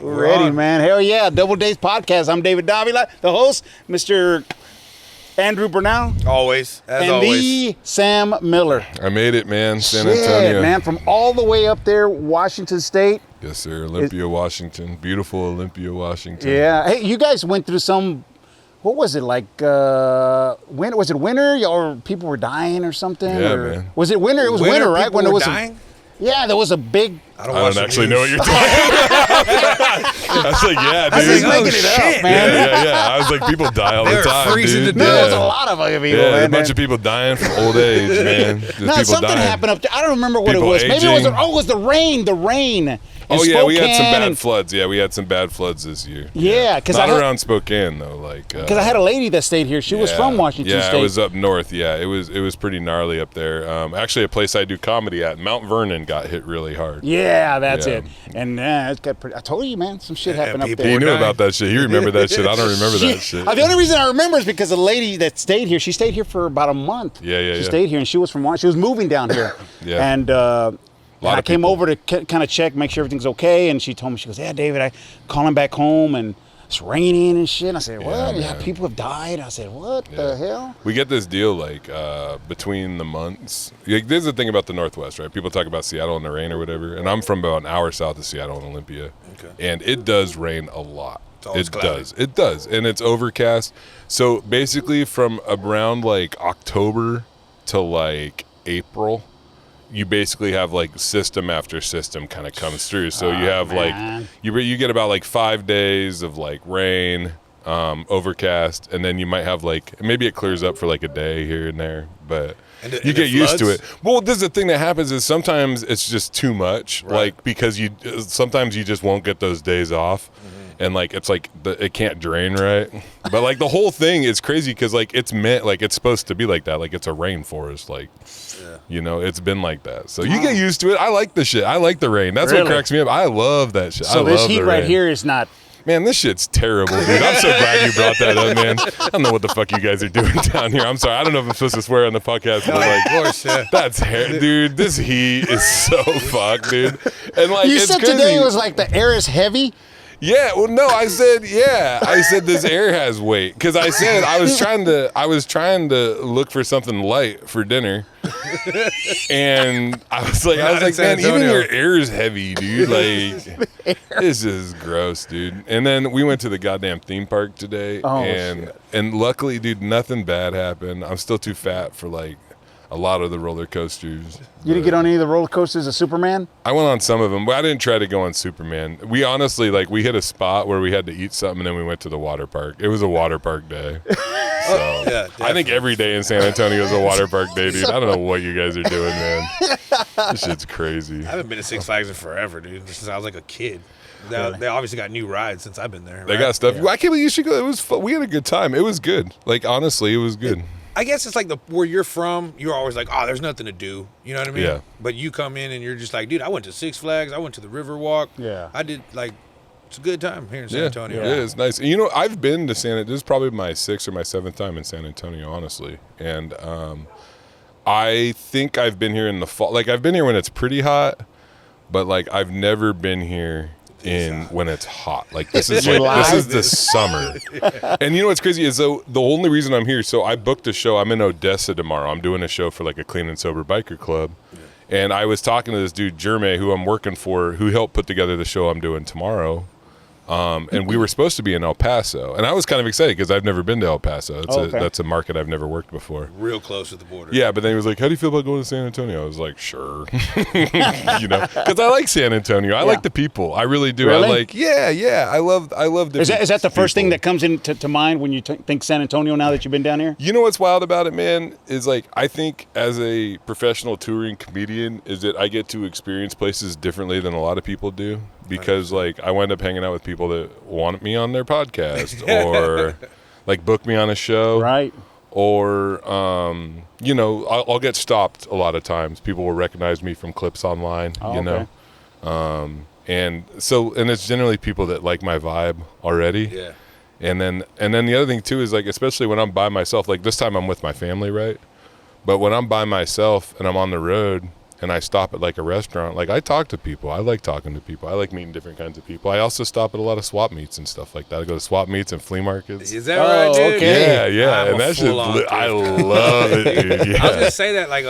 We're ready, man. Hell yeah. Double Days Podcast. I'm David Davila, the host, Mr. Andrew Bernal. Always, as and always. the Sam Miller. I made it, man. San Shit, Antonio. man. From all the way up there, Washington State. Yes, sir. Olympia, Washington. Beautiful Olympia, Washington. Yeah. Hey, you guys went through some, what was it, like, was it winter or people were dying or something? Yeah, or, man. Was it winter? It was winter, right? When it was dying? Yeah, there was a big... I don't actually know what you're talking about. I was like, yeah, dude. I was making it up, man. Yeah. I was like, people die all the time, freezing dude. to No, death. there was a lot of people, Yeah, man. a bunch of people dying from old age, man. Just No, people something dying. happened up there. I don't remember what People it was. Maybe it was aging. it was the rain. The rain. Oh, yeah, we had some Spokane bad floods. Yeah, we had some bad floods this year. Yeah, because Not around Spokane, though. Because I had a lady that stayed here. She was from Washington State. Yeah, it was up north. Yeah, it was pretty gnarly up there. Actually, a place I do comedy at, Mount Vernon, got hit really hard. Yeah, that's Yeah. it. And it got pretty, I told you, man, some shit happened up people there. He knew dying. about that shit. He remembered that shit. I don't remember that shit. The only reason I remember is because the lady that stayed here, she stayed here for about a month. Yeah. She stayed here, and she was from she was moving down here. Yeah. And I came people. over to kind of check, make sure everything's okay. And she told me, she goes, yeah, David, I calling back home, and it's raining and shit. And I said, what? Yeah, man. people have died. I said, what the hell? We get this deal between the months. Like, there's the thing about the Northwest, right? People talk about Seattle and the rain or whatever, and I'm from about an hour south of Seattle in Olympia, and it does rain a lot. It does, and it's overcast. So basically, from around like October to like April, you basically have like system after system kind of comes through. So you have like you get about like 5 days of like rain, overcast, and then you might have like maybe it clears up for like a day here and there, but you get used to it. Well, this is the thing that happens is sometimes it's just too much, like because sometimes you just won't get those days off. And like it's like it can't drain right, but like the whole thing is crazy because like it's meant like it's supposed to be like that, like it's a rainforest, like you know, it's been like that. So you get used to it. I like the shit. I like the rain. That's what cracks me up. I love that shit. So this heat right here is not. Man, this shit's terrible, dude. I'm so glad you brought that up, man. I don't know what the fuck you guys are doing down here. I'm sorry. I don't know if I'm supposed to swear on the podcast, but like, Of course, yeah. that's dude. This heat is so fucked, dude. And like, You it's said crazy. today was like the air is heavy. Yeah, well, no, I said this air has weight because I said I was trying to look for something light for dinner, and I was like, man, even your air is heavy, dude. Like, this is gross, dude. And then we went to the goddamn theme park today, and luckily, dude, nothing bad happened. I'm still too fat for like a lot of the roller coasters. You didn't get on any of the roller coasters of Superman? I went on some of them, but I didn't try to go on Superman. We honestly, like, we hit a spot where we had to eat something, and then we went to the water park. It was a water park day. So I think every day in San Antonio is a water park day, dude. I don't know what you guys are doing, man. This shit's crazy. I haven't been to Six Flags in forever, dude. Since I was like a kid. They obviously got new rides since I've been there. They got stuff. I can't believe you should go. It was fun. We had a good time. It was good. Like, honestly, it was good. I guess it's like where you're from, you're always like, oh, there's nothing to do. You know what I mean? Yeah. But you come in and you're just like, dude, I went to Six Flags. I went to the Riverwalk. Yeah. I did, like, it's a good time here in San Antonio. Yeah, it's nice. And, you know, I've been to this is probably my 6th or my 7th time in San Antonio, honestly. And I think I've been here in the fall. Like, I've been here when it's pretty hot, but, like, I've never been here when it's hot. Like, this is the summer. And you know what's crazy is the only reason I'm here, so I booked a show. I'm in Odessa tomorrow. I'm doing a show for like a clean and sober biker club. And I was talking to this dude, Jerme, who I'm working for, who helped put together the show I'm doing tomorrow. And we were supposed to be in El Paso. And I was kind of excited because I've never been to El Paso. That's a market I've never worked before. Real close to the border. Yeah, but then he was like, how do you feel about going to San Antonio? I was like, sure. You know, because I like San Antonio. I like the people. I really do. Really? I like, I love Is that the first thing that comes into mind when you think San Antonio now that you've been down here? You know what's wild about it, man, is like I think as a professional touring comedian is that I get to experience places differently than a lot of people do. Because like I wind up hanging out with people that want me on their podcast or like book me on a show, right? Or you know, I'll get stopped a lot of times. People will recognize me from clips online, you know, and it's generally people that like my vibe already. Yeah. And then the other thing too is like especially when I'm by myself. Like this time I'm with my family, right? But when I'm by myself and I'm on the road. and I stop at like a restaurant, like I talk to people. I like talking to people. I like meeting different kinds of people. I also stop at a lot of swap meets and stuff like that. I go to swap meets and flea markets. Is that right, dude? Okay. Yeah. I'm And a that shit, full-on I thrifter. love it, dude. Yeah. I was gonna say that like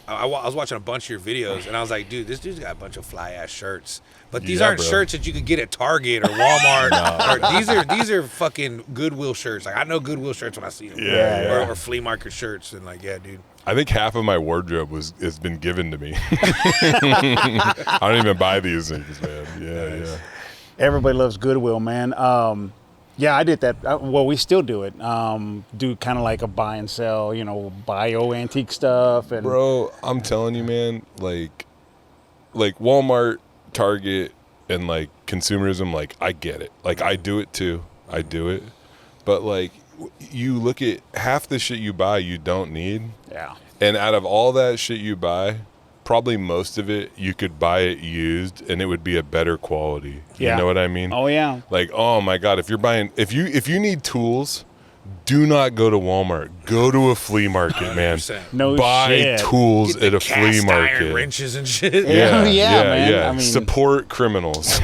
I was watching a bunch of your videos and I was like, dude, this dude's got a bunch of fly ass shirts, but these aren't bro. shirts that you could get at Target or Walmart. These are fucking Goodwill shirts. Like I know Goodwill shirts when I see them. Yeah. Or flea market shirts and like, yeah, dude. I think half of my wardrobe has been given to me. I don't even buy these things, man. Yeah. Everybody loves Goodwill, man. Yeah, I did that. Well, we still do it. Do kind of like a buy and sell, bio antique stuff. And Bro, I'm telling you, man, like Walmart, Target, and like consumerism, like I get it. Like I do it too. I do it. But like you look at half the shit you buy you don't need. Yeah. And out of all that shit you buy, probably most of it you could buy it used and it would be a better quality. Yeah. You know what I mean? Oh yeah. Like, oh my God, if you need tools, do not go to Walmart. Go to a flea market, man. 100%. No Buy shit. tools Get the at a flea cast market. iron wrenches and shit. Yeah. man. I mean- Support criminals.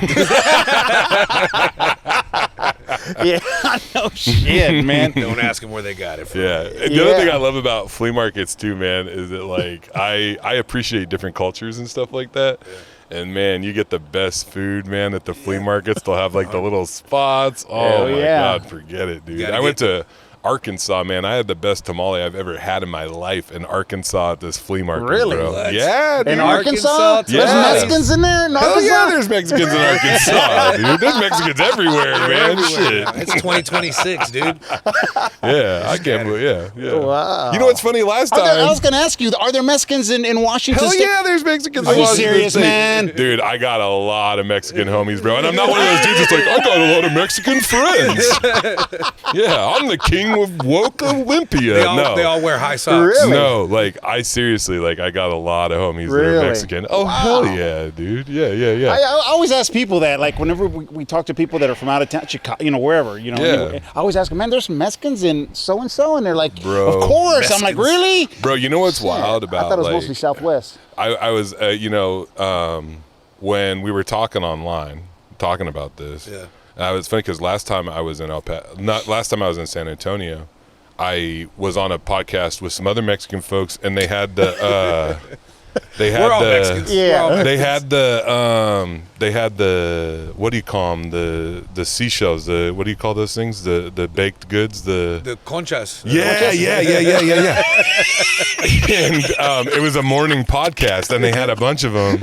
Yeah. No shit, man. Don't ask them where they got it from. Yeah. And the other thing I love about flea markets too, man, is that like I appreciate different cultures and stuff like that. Yeah. And man, you get the best food, man, at the flea markets. They'll have like the little spots. Oh Hell my yeah. God, forget it, dude. I went to Arkansas, man. I had the best tamale I've ever had in my life in Arkansas at this flea market. Really? Bro. What? Yeah, dude. In Arkansas? Yeah. There's Mexicans in there in Hell Arkansas? yeah, there's Mexicans in Arkansas, dude. There's Mexicans everywhere, man. Shit. It's 2026, dude. Yeah, I can't believe. Yeah. Wow. You know what's funny? Last time, I was going to ask you, are there Mexicans in Washington hell State? yeah, there's Mexicans. Are in you Washington serious, State. man? Dude, I got a lot of Mexican homies, bro, and I'm not one of those dudes that's like, I got a lot of Mexican friends. Yeah, I'm the king of woke Olympia. They all wear high socks. Really? No, like I seriously, like I got a lot of homies that Really? are Mexican. Oh hell yeah, dude. Yeah. I always ask people that, like, whenever we talk to people that are from out of town, Chicago, wherever, Yeah. I always ask them, man, there's some Mexicans in so-and-so, and they're like, Bro, of course. I'm Mexicans. like, really? Bro, you know what's wild about? I thought it was like, mostly Southwest. I was, when we were talking online, talking about this. Yeah. And it's funny because last time I was in San Antonio, I was on a podcast with some other Mexican folks, and they had the. We're all Mexicans. Yeah. We're all They Mexicans. had the what do you call them, the seashells, what do you call those things, the baked goods, The conchas. yeah. And it was a morning podcast, and they had a bunch of them.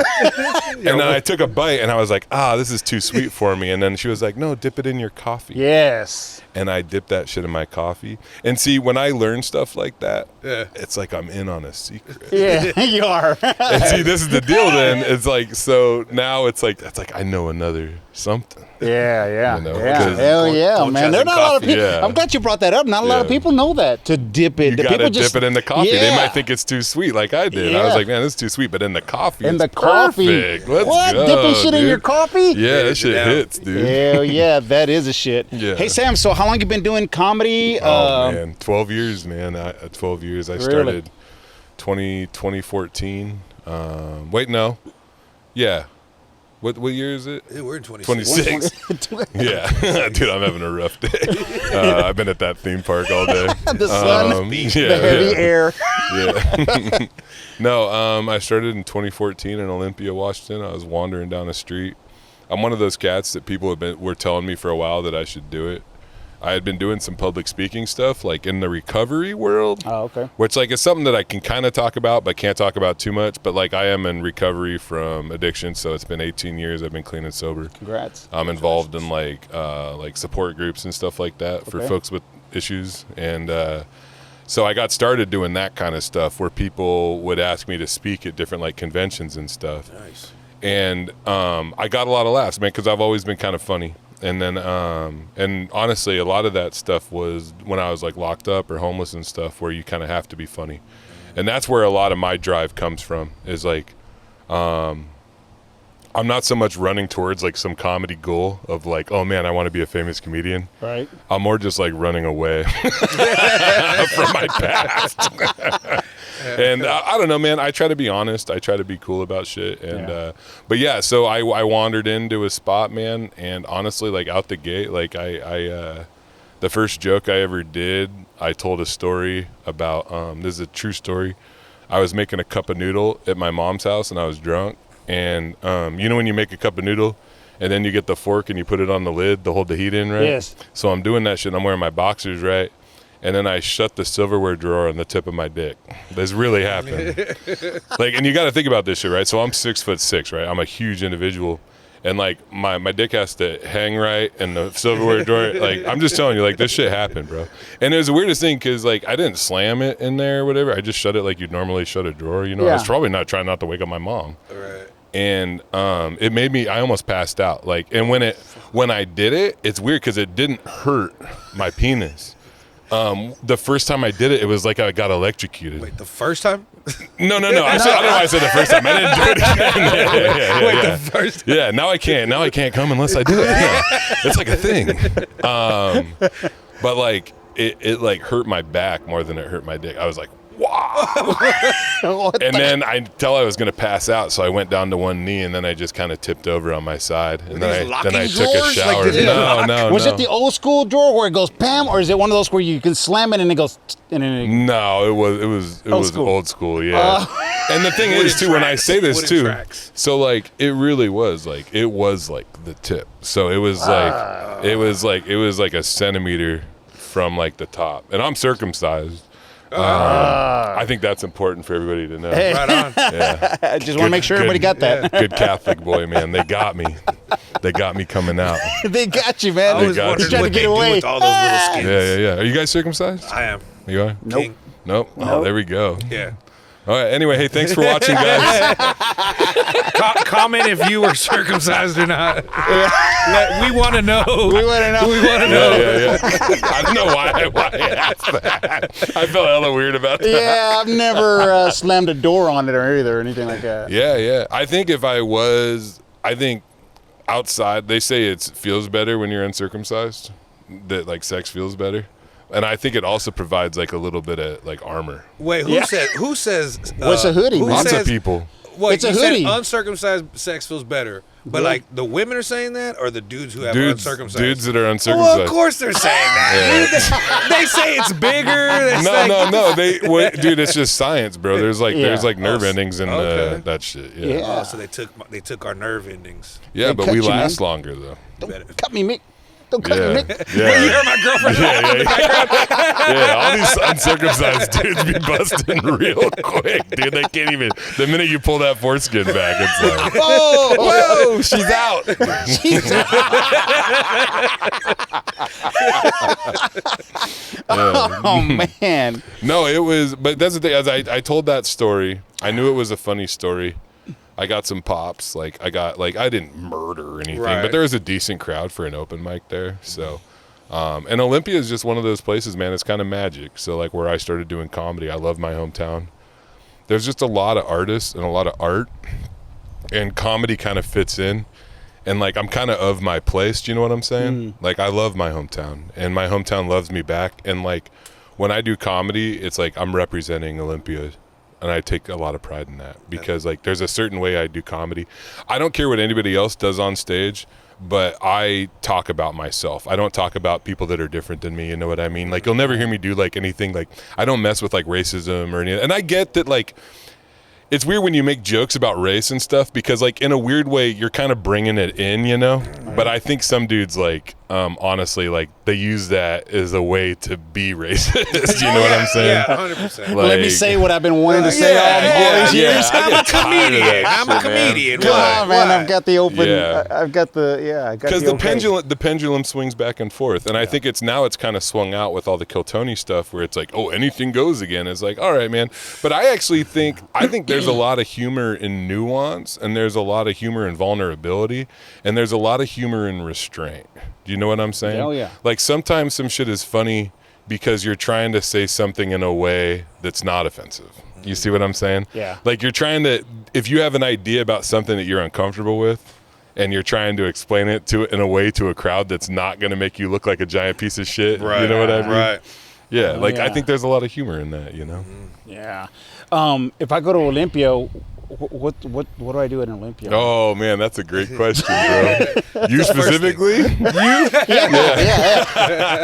And then I took a bite, and I was like, this is too sweet for me. And then she was like, no, dip it in your coffee. Yes. And I dipped that shit in my coffee. And see, when I learn stuff like that, Yeah. it's like I'm in on a secret. Yeah, you are. And see, this is the deal then. It's like, so now it's like I know another something. Yeah. You know, Yeah. because Hell yeah, conchas man. There are and not a lot of coffee. people. Yeah. I'm glad you brought that up. Not a lot of Yeah. people know that, to dip it. You The gotta people dip just, it in the coffee. Yeah. They might think it's too sweet, like I did. I was Yeah. like, man, this is too sweet. But in the coffee, In it's the coffee. perfect. Let's What? go, Dipping shit in dude. your coffee? Yeah, that Hands shit down. hits, dude. Hell yeah, that is a shit. Yeah. Hey Sam, so how long you been doing comedy? Oh man, 12 years, man. 12 years. I Really? started 2014. Wait, no. Yeah. What year is it? Yeah, we're in 26. 26. Yeah. Dude, I'm having a rough day. I've been at that theme park all day. The sun, Yeah, the heavy air. Yeah. No, I started in 2014 in Olympia, Washington. I was wandering down the street. I'm one of those cats that people were telling me for a while that I should do it. I had been doing some public speaking stuff, like in the recovery world. Oh, okay. Which, like, is something that I can kind of talk about, but can't talk about too much. But, like, I am in recovery from addiction, so it's been 18 years I've been clean and sober. Congrats. I'm involved in, like support groups and stuff like that for Okay. folks with issues. And so I got started doing that kind of stuff where people would ask me to speak at different, like, conventions and stuff. Nice. And I got a lot of laughs, man, because I've always been kind of funny. And then, and honestly, a lot of that stuff was when I was like locked up or homeless and stuff, where you kind of have to be funny. And that's where a lot of my drive comes from, is like, I'm not so much running towards like some comedy goal of like, oh man, I want to be a famous comedian. Right. I'm more just like running away from my past. And I don't know, man. I try to be honest. I try to be cool about shit. And but yeah, so I wandered into a spot, man. And honestly, like out the gate, like I the first joke I ever did, I told a story about. This is a true story. I was making a cup of noodle at my mom's house, and I was drunk. And you know when you make a cup of noodle, and then you get the fork and you put it on the lid to hold the heat in, right? Yes. So I'm doing that shit. I'm wearing my boxers, right? And then I shut the silverware drawer on the tip of my dick. This really happened. Like, and you got to think about this shit, right? So I'm 6'6", right? I'm a huge individual. And like my dick has to hang right in the silverware drawer. Like, I'm just telling you, like, this shit happened, bro. And it was the weirdest thing because like I didn't slam it in there or whatever. I just shut it like you'd normally shut a drawer, you know? Yeah. I was probably not trying not to wake up my mom. Right. And it made me, I almost passed out. Like, and when I did it, it's weird because it didn't hurt my penis. The first time I did it, it was like I got electrocuted. Wait, the first time? No. I don't know why I said the first time. I didn't do it again. Yeah. Wait, the first time? Yeah, now I can't come unless I do it. Yeah. It's like a thing. But like it like hurt my back more than it hurt my dick. I was like, wow. And then I was gonna pass out, so I went down to one knee, and then I just kind of tipped over on my side, and then I took a shower. Like, no. Was it the old school drawer where it goes Pam, or is it one of those where you can slam it and it goes? And then it... No, it was old school. Yeah. And the thing is too, when I say this too, so like it really was like the tip. So it was like a centimeter from like the top, and I'm circumcised. I think that's important for everybody to know. Hey. Right on. Yeah. I just want to make sure everybody got that. Good Catholic boy, man. They got me. They got me coming out. They got you, man. I was got wondering you. what Trying to they get do away. with all those little skins. Yeah. Are you guys circumcised? I am. You are? Nope. King. Nope. Oh, there we go. Yeah. All right. Anyway, hey, thanks for watching, guys. Comment if you were circumcised or not. We want to know. We want to know. We want to know. Yeah. I don't know why I asked that. I felt hella weird about that. Yeah, I've never slammed a door on it or either or anything like that. Yeah. I think outside, they say it feels better when you're uncircumcised, that like sex feels better. And I think it also provides like a little bit of like armor. Wait, who says What's a hoodie, man? Lots of people. Wait, It's a you said they uncircumcised sex feels better. But like the women are saying that, or the dudes who have Dudes uncircumcised? that are uncircumcised. Well, of course they're saying that. They say it's bigger. No. Dude, it's just science, bro. There's like nerve endings in that shit. Yeah. Yeah. Oh, so they took our nerve endings. Yeah, They but cut we you, man. last longer though. Don't cut me, Mick. Don't cut Yeah. me, Mick. Yeah. You heard my girlfriend. Yeah, all these uncircumcised dudes be busting real quick, dude. They can't even. The minute you pull that foreskin back, it's like, whoa, she's out. Oh, man. No, it was. But that's the thing. As I told that story, I knew it was a funny story. I got some pops. I didn't murder or anything, Right. but there was a decent crowd for an open mic there. So, and Olympia is just one of those places, man. It's kind of magic. So, like where I started doing comedy, I love my hometown. There's just a lot of artists and a lot of art, and comedy kind of fits in. And like I'm kind of my place. Do you know what I'm saying? Like I love my hometown, and my hometown loves me back. And like when I do comedy, it's like I'm representing Olympia. And I take a lot of pride in that because like there's a certain way I do comedy. I don't care what anybody else does on stage, but I talk about myself. I don't talk about people that are different than me. You know what I mean? Like you'll never hear me do like anything like I don't mess with like racism or anything. And I get that like it's weird when you make jokes about race and stuff because like in a weird way you're kind of bringing it in, you know? But I think some dudes like honestly like they use that as a way to be racist. You know what I'm saying? Yeah, 100%. Let me say what I've been wanting to say all these years. I'm a comedian. I'm a comedian. Come on, man. Why? I've got the open. Yeah. I've got the because the pendulum swings back and forth, and I think it's kind of swung out with all the Kiltony stuff where it's like, oh, anything goes again. It's like, all right, man. But I actually think there's a lot of humor in nuance, and there's a lot of humor in vulnerability, and there's a lot of humor in restraint. Do you know what I'm saying? Oh yeah. Like sometimes some shit is funny because you're trying to say something in a way that's not offensive. You see what I'm saying? Yeah. Like you're trying to, if you have an idea about something that you're uncomfortable with, and you're trying to explain it in a way to a crowd that's not going to make you look like a giant piece of shit. Right. You know what I mean? Right. Yeah, Oh, like I yeah. think there's a lot of humor in that, you know. Yeah. If I go to Olympia, what do I do at Olympia? Oh man, that's a great question, bro. You specifically? Yeah.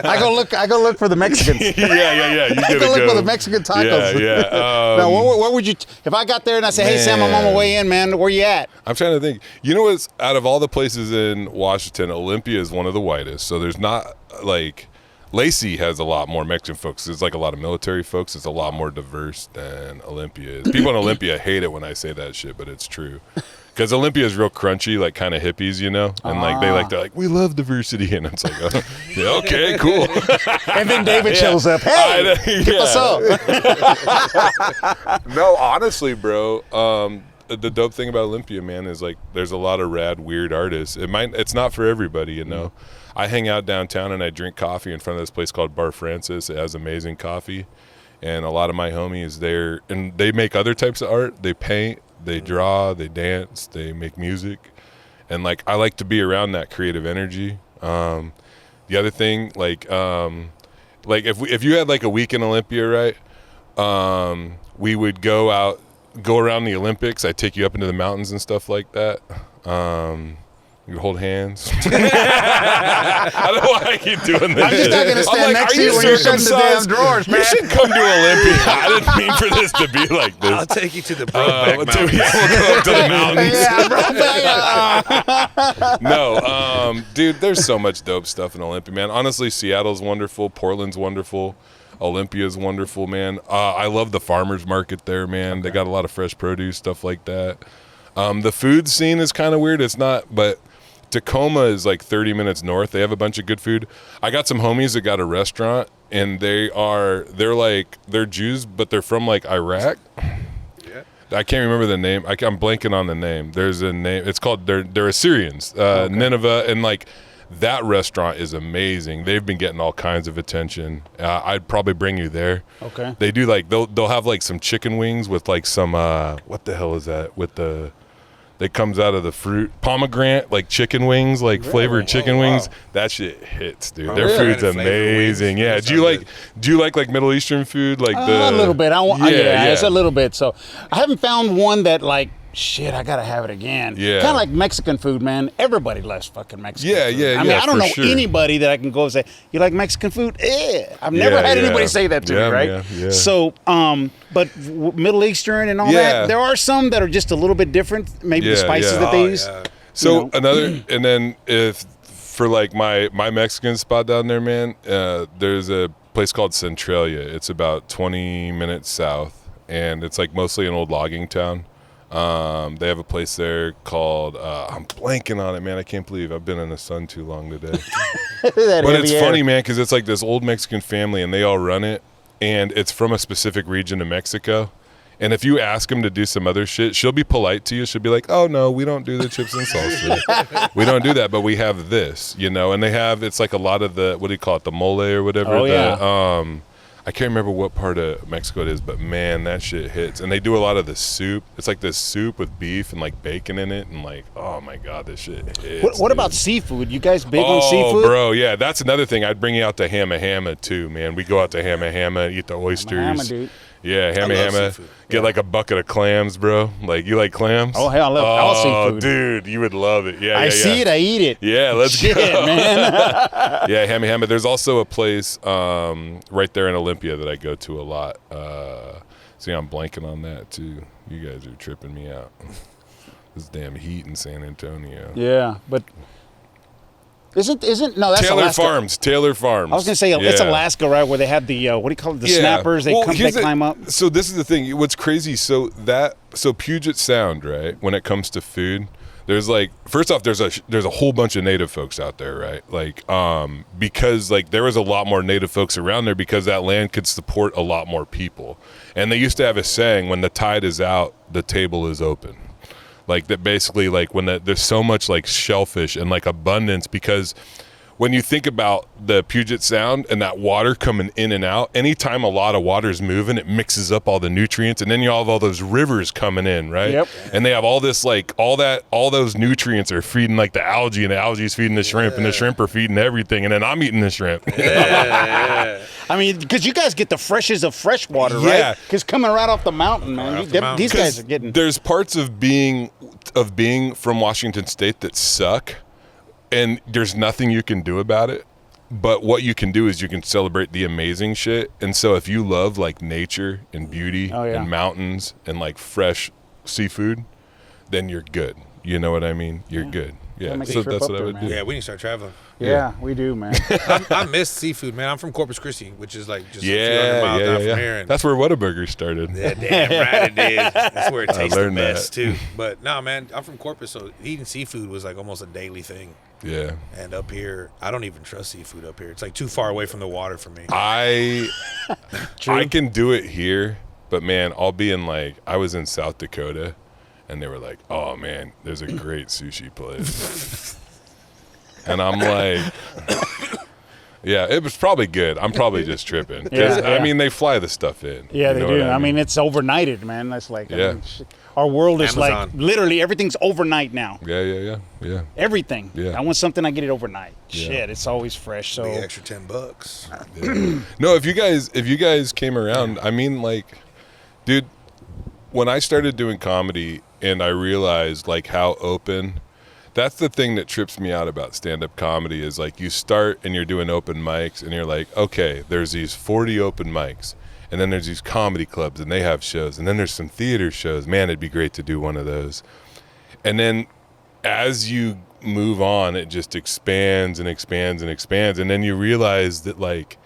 I go look for the Mexicans. yeah. You I gotta go look go. for the Mexican tacos. Yeah. Now, what would you? If I got there and I say, "Hey, Sam, I'm on my way in, man. Where you at?" I'm trying to think. You know what's out of all the places in Washington, Olympia is one of the whitest. So there's not like Lacey has a lot more Mexican folks. There's like a lot of military folks. It's a lot more diverse than Olympia is. People in Olympia hate it when I say that shit, but it's true. Because Olympia is real crunchy, like kind of hippies, you know? And like they're like, we love diversity. And it's like, oh, yeah, okay, cool. And then David shows up. Hey, what's up? No, honestly, bro. The dope thing about Olympia, man, is like there's a lot of rad, weird artists. It's not for everybody, you know? I hang out downtown and I drink coffee in front of this place called Bar Francis. It has amazing coffee. And a lot of my homies there, and they make other types of art. They paint, they draw, they dance, they make music. And like I like to be around that creative energy. The other thing, like if you had like a week in Olympia, right? We would go around the Olympics. I'd take you up into the mountains and stuff like that. You hold hands. I don't know why I keep doing this. I'm just not gonna stand next to you when you're shutting the damn drawers, man. You should come to Olympia. I didn't mean for this to be like this. I'll take you to the Brokeback We'll Mountain. go up to the mountains. Yeah, bro. No, dude, there's so much dope stuff in Olympia, man. Honestly, Seattle's wonderful. Portland's wonderful. Olympia's wonderful, man. I love the farmers market there, man. They got a lot of fresh produce, stuff like that. The food scene is kind of weird. It's not, but Tacoma is like 30 minutes north. They have a bunch of good food. I got some homies that got a restaurant, and they're Jews, but they're from like Iraq. Yeah. I can't remember the name. I'm blanking on the name. There's a name. It's called, they're Assyrians, Nineveh, and like that restaurant is amazing. They've been getting all kinds of attention. I'd probably bring you there. Okay. They do like, they'll have like some chicken wings with like some, what the hell is that? With the, that comes out of the fruit, pomegranate, like chicken wings, like flavored chicken wings. That shit hits, dude. Their really? food's Flavored amazing. wings? Yeah. Those Do you sound like Middle Eastern food? Like A little bit. Yeah. It's a little bit. So I haven't found one that like, shit, I gotta have it again. Yeah. Kind of like Mexican food, man. Everybody loves fucking Mexican food. Yeah, I mean, I don't for know sure. anybody that I can go and say, you like Mexican food? I've never had anybody say that to me, right? Yeah. So, but Middle Eastern and all that, there are some that are just a little bit different. Maybe the spices that they use. Yeah. So another, and then if for like my Mexican spot down there, man, there's a place called Centralia. It's about 20 minutes south, and it's like mostly an old logging town. They have a place there called, I'm blanking on it, man. I can't believe I've been in the sun too long today. But it's funny, man, because it's like this old Mexican family, and they all run it, and it's from a specific region of Mexico. And if you ask them to do some other shit, she'll be polite to you. She'll be like, oh, no, we don't do the chips and salsa. We don't do that, but we have this, you know. And it's like a lot of the, what do you call it, the mole or whatever. Oh, yeah. I can't remember what part of Mexico it is, but man, that shit hits. And they do a lot of the soup. It's like this soup with beef and like bacon in it, and like, oh my god, this shit hits. What about seafood? You guys big on seafood? Oh, bro, yeah, that's another thing. I'd bring you out to Hamma Hamma too, man. We go out to Hamma Hamma, eat the oysters. Hamma, dude. Yeah, Hamma love Hamma. seafood. Get like a bucket of clams, bro. Like, you like clams? Oh, hell, I love all seafood. Dude, you would love it. Yeah, I see it, I eat it. Yeah, let's Shit, go. man. Yeah, Hamma Hamma. There's also a place right there in Olympia that I go to a lot. See, I'm blanking on that too. You guys are tripping me out. This damn heat in San Antonio. Yeah, but isn't no, that's Taylor Alaska. Taylor Farms. I was gonna say it's Yeah. Alaska, right? Where they have the what do you call it? The Yeah. snappers. They Well, they climb up. So this is the thing. What's crazy? So Puget Sound, right? When it comes to food, there's like, first off, there's a whole bunch of native folks out there, right? Like, because like there was a lot more native folks around there because that land could support a lot more people. And they used to have a saying: when the tide is out, the table is open. Like that, basically, like when there's so much like shellfish and like abundance, because when you think about the Puget Sound and that water coming in and out, anytime a lot of water is moving, it mixes up all the nutrients, and then you have all those rivers coming in, right? Yep. And they have all this, like, all those nutrients are feeding, like, the algae, and the algae is feeding the shrimp, and the shrimp are feeding everything, and then I'm eating the shrimp. I mean, because you guys get the freshest of fresh water, Yeah. right? Because coming right off the mountain, man. off the mountain. These guys are getting... There's parts of being from Washington State that suck, and there's nothing you can do about it. But what you can do is you can celebrate the amazing shit. And so if you love, like, nature and beauty and mountains and, like, fresh seafood, then you're good. You know what I mean? You're good. Yeah, make a so trip that's up what I there, would man. do. Yeah, we need to start traveling. Yeah, we do, man. I miss seafood, man. I'm from Corpus Christi, which is like just a few hundred Yeah, miles yeah, down yeah. from here. And That's where Whataburger started. yeah, damn right it is. That's where it tastes the learned best, that. too. But, no, man, I'm from Corpus, so eating seafood was like almost a daily thing. Yeah. And up here, I don't even trust seafood up here. It's like too far away from the water for me. I can do it here, but man, I'll be in, like, I was in South Dakota, and they were like, "Oh man, there's a great sushi place," and I'm like, "Yeah, it was probably good. I'm probably just tripping." 'Cause, Yeah. I mean, they fly the stuff in. Yeah, You they know do. what I mean, it's overnighted, man. That's like... I Yeah. mean, shit. Our world is Amazon. like... Literally, everything's overnight now. Yeah. Everything. Yeah. I want something, I get it overnight. Yeah. Shit, it's always fresh. So... Big extra $10. No, if you guys came around, I mean, like, dude, when I started doing comedy and I realized, like, how open, that's the thing that trips me out about stand-up comedy is, like, you start and you're doing open mics and you're like, okay, there's these 40 open mics, and then there's these comedy clubs and they have shows, and then there's some theater shows. Man, it'd be great to do one of those. And then as you move on, it just expands and expands and expands, and then you realize that, like,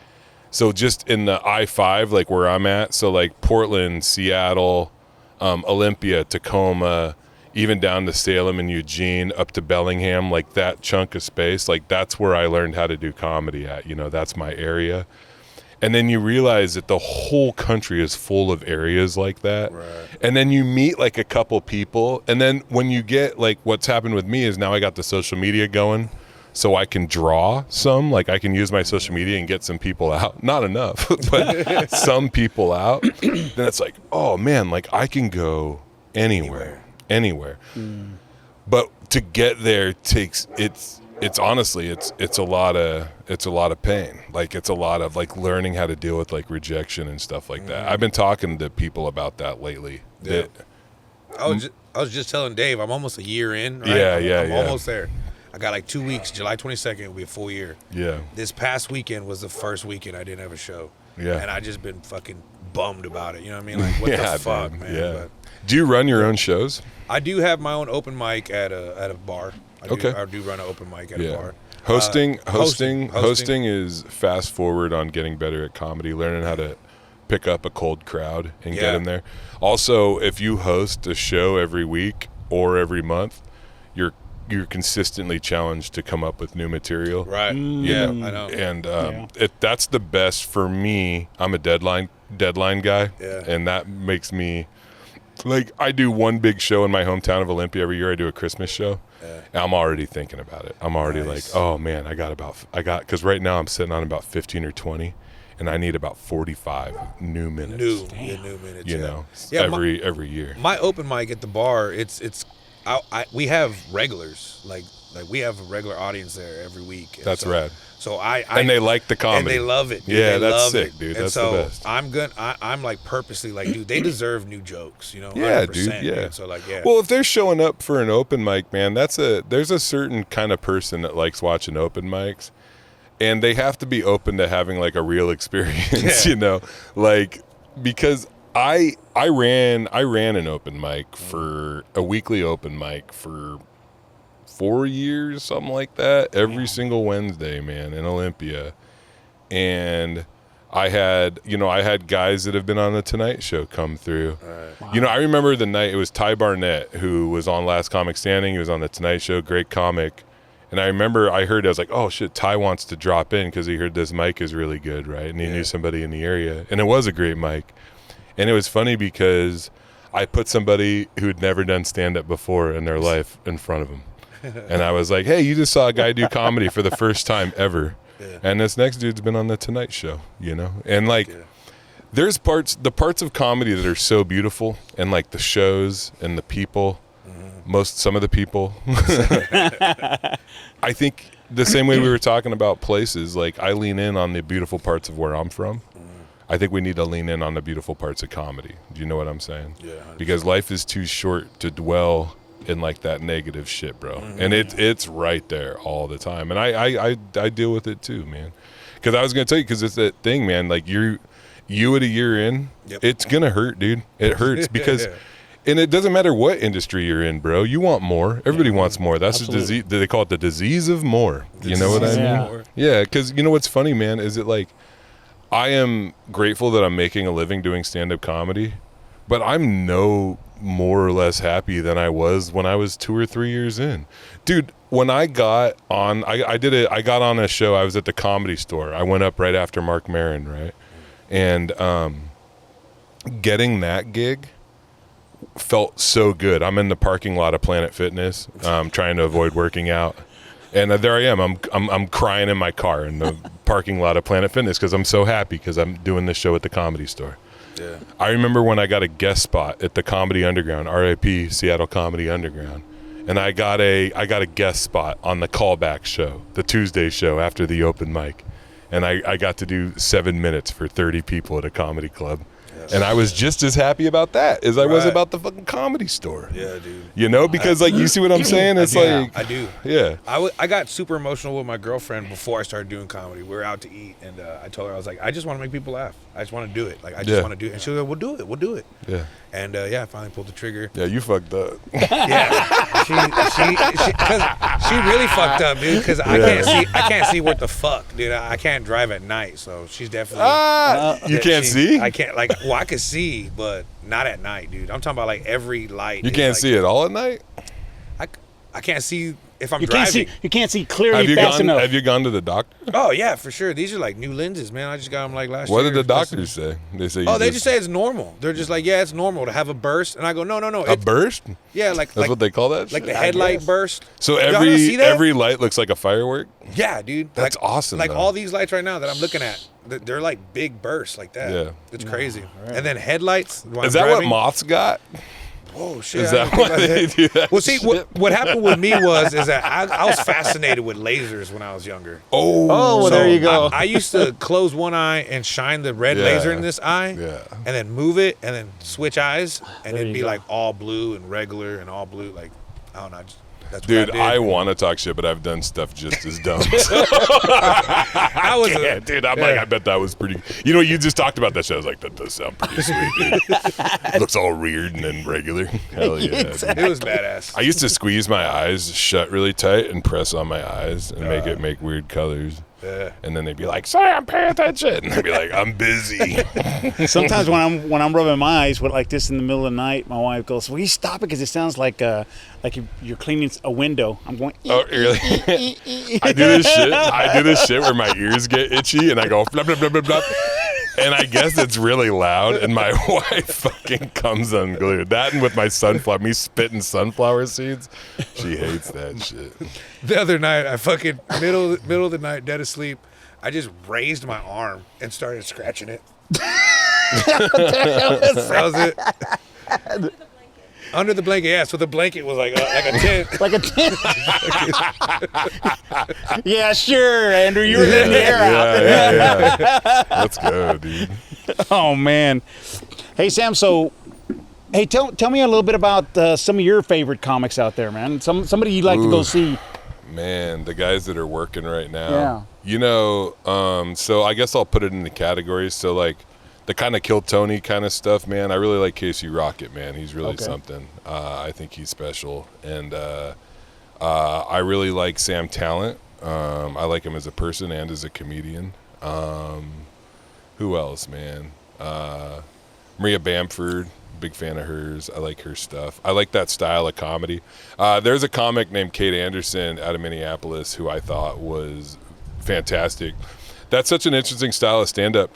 so just in the I-5, like where I'm at, so like Portland, Seattle, Olympia, Tacoma, even down to Salem and Eugene, up to Bellingham, like that chunk of space, like that's where I learned how to do comedy at, you know, that's my area. And then you realize that the whole country is full of areas like that. Right. And then you meet like a couple people. And then when you get, like, what's happened with me is now I got the social media going, so I can draw some, like I can use my social media and get some people out. Not enough, but some people out. Then it's like, oh man, like I can go anywhere. But to get there takes, it's honestly, it's a lot of pain. Like it's a lot of like learning how to deal with like rejection and stuff like that. I've been talking to people about that lately. Yeah. I was just telling Dave, I'm almost a year in. Right? I'm almost there. I got like 2 weeks. July 22nd will be a full year. Yeah. This past weekend was the first weekend I didn't have a show. Yeah. And I just been fucking bummed about it. You know what I mean? Like, what the fuck, man? Yeah. But Do you run your own shows? I do have my own open mic at a bar. I do run an open mic at a bar. Hosting Hosting. is fast forward on getting better at comedy, learning how to pick up a cold crowd and get them there. Also, if you host a show every week or every month, you're consistently challenged to come up with new material. Right. Yeah, I know. And that's the best for me. I'm a deadline guy. Yeah. And that makes me, like, I do one big show in my hometown of Olympia every year. I do a Christmas show. Yeah. And I'm already thinking about it. I'm already like, oh man, because right now I'm sitting on about 15 or 20, and I need about 45 new minutes. New minutes. You know, every year. My open mic at the bar, we have regulars, like we have a regular audience there every week. And that's rad. So and they like the comedy. And they love it. Dude. Yeah, they that's love sick, it. dude. And that's so the best. I'm like purposely like, dude, they deserve new jokes, you know? Yeah, 100%, dude. Yeah. Dude. So like, yeah. Well, if they're showing up for an open mic, man, there's a certain kind of person that likes watching open mics, and they have to be open to having like a real experience, you know, like because I ran an open mic for a weekly open mic for 4 years, something like that, every single Wednesday, man, in Olympia. And I had guys that have been on the Tonight Show come through. Wow. You know, I remember the night, it was Ty Barnett, who was on Last Comic Standing. He was on the Tonight Show, great comic. And I remember I was like, oh shit, Ty wants to drop in because he heard this mic is really good, right? And he knew somebody in the area. And it was a great mic. And it was funny because I put somebody who'd never done stand-up before in their life in front of him. And I was like, hey, you just saw a guy do comedy for the first time ever. Yeah. And this next dude's been on the Tonight Show, you know? And like, there's the parts of comedy that are so beautiful, and like the shows and the people, some of the people. I think the same way we were talking about places, like I lean in on the beautiful parts of where I'm from. I think we need to lean in on the beautiful parts of comedy. Do you know what I'm saying? Yeah. 100%. Because life is too short to dwell in like that negative shit, bro. And it's right there all the time. And I deal with it too, man. Because I was gonna tell you, because it's that thing, man. Like you at a year in, it's gonna hurt, dude. It hurts because, and it doesn't matter what industry you're in, bro. You want more. Everybody wants more. That's a disease. They call it the disease of more. You know what I mean? Yeah. Because you know what's funny, man, is it like, I am grateful that I'm making a living doing stand-up comedy, but I'm no more or less happy than I was when I was 2 or 3 years in. Dude, when I got on, I got on a show. I was at the Comedy Store. I went up right after Mark Maron, right? And getting that gig felt so good. I'm in the parking lot of Planet Fitness, trying to avoid working out. And there I am. I'm crying in my car in the parking lot of Planet Fitness because I'm so happy because I'm doing this show at the Comedy Store. Yeah. I remember when I got a guest spot at the Comedy Underground, RIP Seattle Comedy Underground, and I got a guest spot on the callback show, the Tuesday show after the open mic, and I got to do 7 minutes for 30 people at a comedy club. And I was just as happy about that as I was about the fucking Comedy Store. Yeah, dude. You know, because like, you see what I'm saying? It's I do. Yeah. I got super emotional with my girlfriend before I started doing comedy. We were out to eat, and I told her, I was like, I just want to make people laugh. I just want to do it. Like, I just want to do it. And she was like, we'll do it. Yeah. And I finally pulled the trigger. Yeah, you fucked up. Yeah. She really fucked up, dude, because I can't see what the fuck, dude. I can't drive at night, so she's definitely. You can't see? I can't, like, well, I could see, but not at night, dude. I'm talking about like every light. You can't see at all at night? I can't see if I'm driving. You can't see clearly fast enough. Have you gone to the doctor? Oh, yeah, for sure. These are like new lenses, man. I just got them like last year. What did the doctors say? They say they just say it's normal. They're just like, yeah, it's normal to have a burst. And I go, no. A burst? Yeah, like that's what they call that? Like the headlight burst. So every light looks like a firework? Yeah, dude. That's awesome. Like all these lights right now that I'm looking at, they're like big bursts like that. Yeah. It's crazy. Right. And then headlights. Is that what moths got? Oh shit! Is that why they do that? Well, see, what happened with me was that I was fascinated with lasers when I was younger. Well, there you go. I used to close one eye and shine the red laser in this eye, and then move it, and then switch eyes, and it'd be like all blue and regular and all blue. Like, I don't know. That's dude, I want to talk shit, but I've done stuff just as dumb. I bet that was pretty. You know, you just talked about that shit. I was like, that does sound pretty sweet, dude. Looks all weird and then regular. Hell yeah. Exactly. It was badass. I used to squeeze my eyes shut really tight and press on my eyes and make weird colors. Yeah. And then they'd be like, Sam, pay attention. And I'd be like, I'm busy. Sometimes when I'm rubbing my eyes with like this in the middle of the night, my wife goes, will you stop it? Because it sounds like you're cleaning a window. I'm going, oh, really? I do this shit where my ears get itchy and I go, blah, blah, blah, blah, blah. And I guess it's really loud, and my wife fucking comes unglued. That and with my sunflower, me spitting sunflower seeds, she hates that shit. The other night, I fucking, middle of the night, dead asleep, I just raised my arm and started scratching it. That was it. Under the blanket, yeah. So the blanket was like a tent. Like a tent. Yeah, sure, Andrew. You were letting the air out. Yeah. Let's go, dude. Oh, man. Hey, Sam, so, hey, tell me a little bit about some of your favorite comics out there, man. Somebody you'd like to go see. Man, the guys that are working right now. Yeah. You know, so I guess I'll put it into categories. So, like, the kind of Kill Tony kind of stuff, man. I really like Casey Rocket, man. He's really something. I think he's special. And I really like Sam Talent. I like him as a person and as a comedian. Who else, man? Maria Bamford, big fan of hers. I like her stuff. I like that style of comedy. There's a comic named Kate Anderson out of Minneapolis who I thought was fantastic. That's such an interesting style of stand-up.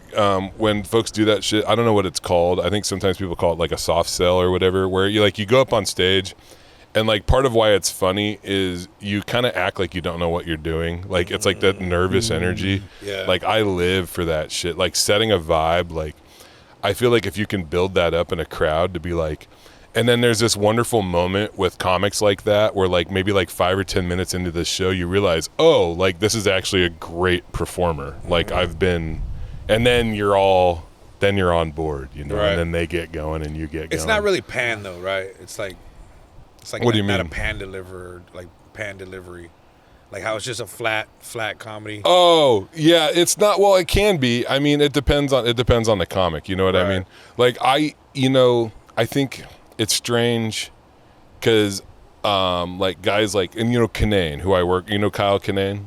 When folks do that shit, I don't know what it's called. I think sometimes people call it like a soft sell or whatever, where you go up on stage And like part of why it's funny is you kind of act like you don't know what you're doing. Like it's like that nervous energy. Yeah. Like I live for that shit. Like setting a vibe. Like I feel like if you can build that up in a crowd to be like, and then there's this wonderful moment with comics like that where like maybe like 5 or 10 minutes into the show you realize, oh, like this is actually a great performer. Like I've been, and then you're on board, you know, Right. and then they get going and you get going. It's not really pan though, right? It's like What do you not a mean? pan delivery, like how it's just a flat comedy. Oh, yeah, it's not. Well, it can be. I mean, it depends on the comic. You know what I Right. mean? Like I think it's strange because like guys like, and Kinane, who I work, Kyle Kinane.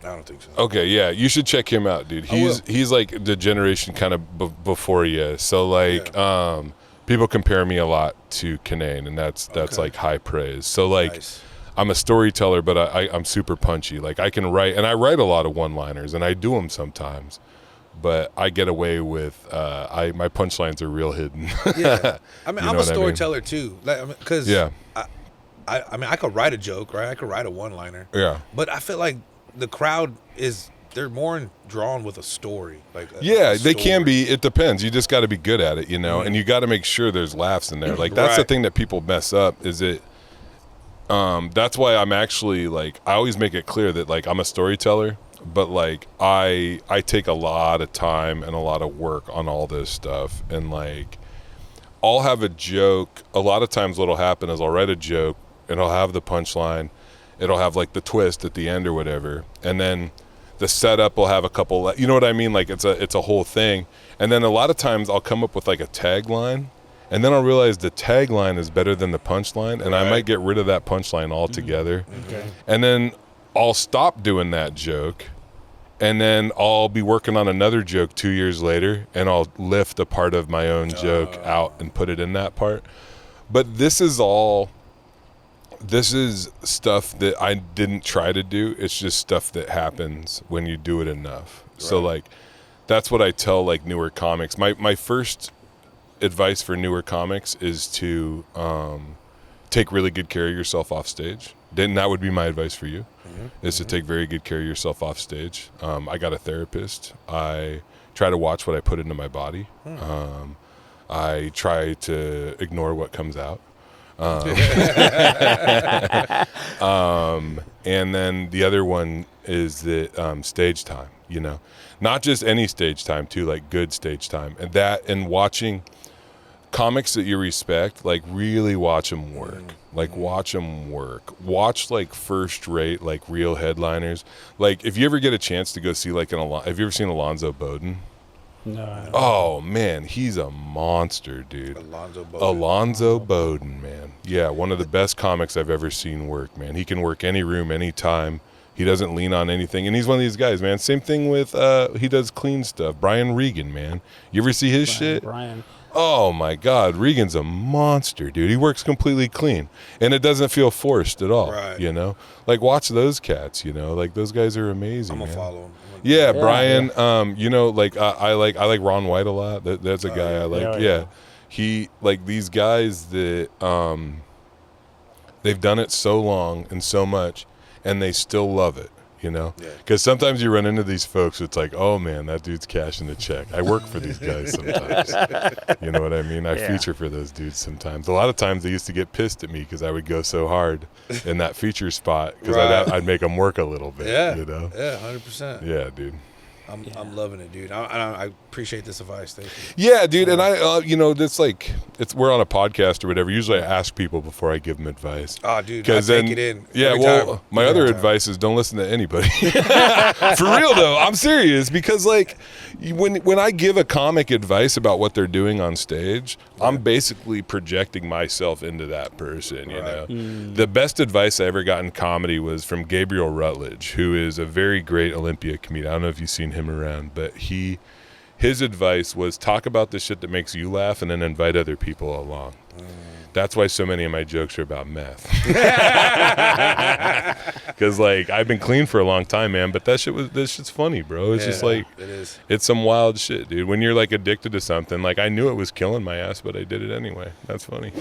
I don't think so. Okay, yeah, you should check him out, dude. He's like the generation kind of before you. So like people compare me a lot to Kinane, and that's like high praise. So like Nice. I'm a storyteller, but I'm super punchy. Like I can write, and I write a lot of one-liners, and I do them sometimes. But I get away with my punchlines are real hidden. Yeah, I mean, You I'm know a what I mean? storyteller too. Like, because Yeah. I mean, I could write a joke, right? I could write a one-liner. Yeah. But I feel like the crowd they're more drawn with a story. Like Yeah, a they can story. be. It depends. You just got to be good at it, and you got to make sure there's laughs in there. Like that's the Right. thing that people mess up. Is it? That's why I'm actually like I always make it clear that like I'm a storyteller, but like I take a lot of time and a lot of work on all this stuff, and like I'll have a joke. A lot of times, what'll happen is I'll write a joke and I'll have the punchline. It'll have like the twist at the end or whatever, and then the setup will have a couple. You know what I mean? Like it's a whole thing, and then a lot of times I'll come up with like a tagline, and then I'll realize the tagline is better than the punchline, and I might get rid of that punchline altogether. Okay. And then I'll stop doing that joke, and then I'll be working on another joke 2 years later, and I'll lift a part of my own joke out and put it in that part. But this is stuff that I didn't try to do. It's just stuff that happens when you do it enough. Right. So like, that's what I tell like newer comics. My first advice for newer comics is to take really good care of yourself off stage. Then that would be my advice for you, is to take very good care of yourself off stage. I got a therapist. I try to watch what I put into my body. I try to ignore what comes out. And then the other one is that stage time, not just any stage time too, like good stage time, and watching comics that you respect, like really watch them work. Watch like first rate, like real headliners. Like if you ever get a chance to go see like have you ever seen Alonzo Bowden? No. Oh man, he's a monster, dude. Alonzo Bowden, man. Yeah, one of the best comics I've ever seen work, man. He can work any room, anytime. He doesn't lean on anything, and he's one of these guys, man. Same thing with he does clean stuff. Brian Regan, man. You ever see his shit? Brian. Oh my God, Regan's a monster, dude. He works completely clean, and it doesn't feel forced at all. Right. Like watch those cats. Like those guys are amazing. I'm gonna man. follow him. Yeah, Brian. Like I like Ron White a lot. That's a guy I like. Yeah, he like these guys that they've done it so long and so much, and they still love it. Because sometimes you run into these folks. It's like, oh man, that dude's cashing the check. I work for these guys sometimes. You know what I mean? I feature for those dudes sometimes. A lot of times they used to get pissed at me because I would go so hard in that feature spot because I'd make them work a little bit. Yeah. Yeah, 100%. Yeah, dude. I'm loving it, dude. I appreciate this advice. Thank you. Yeah, dude, and I, that's like, we're on a podcast or whatever. Usually I ask people before I give them advice. Oh, dude, I take it in. Yeah, well, my other advice is don't listen to anybody. For real though, I'm serious, because like when I give a comic advice about what they're doing on stage, I'm basically projecting myself into that person. The best advice I ever got in comedy was from Gabriel Rutledge, who is a very great Olympia comedian. I don't know if you've seen him around, but his advice was talk about the shit that makes you laugh and then invite other people along. That's why so many of my jokes are about meth. Because like I've been clean for a long time, man. But this shit's funny, bro. It's just like it is. It's some wild shit, dude. When you're like addicted to something, like I knew it was killing my ass, but I did it anyway. That's funny.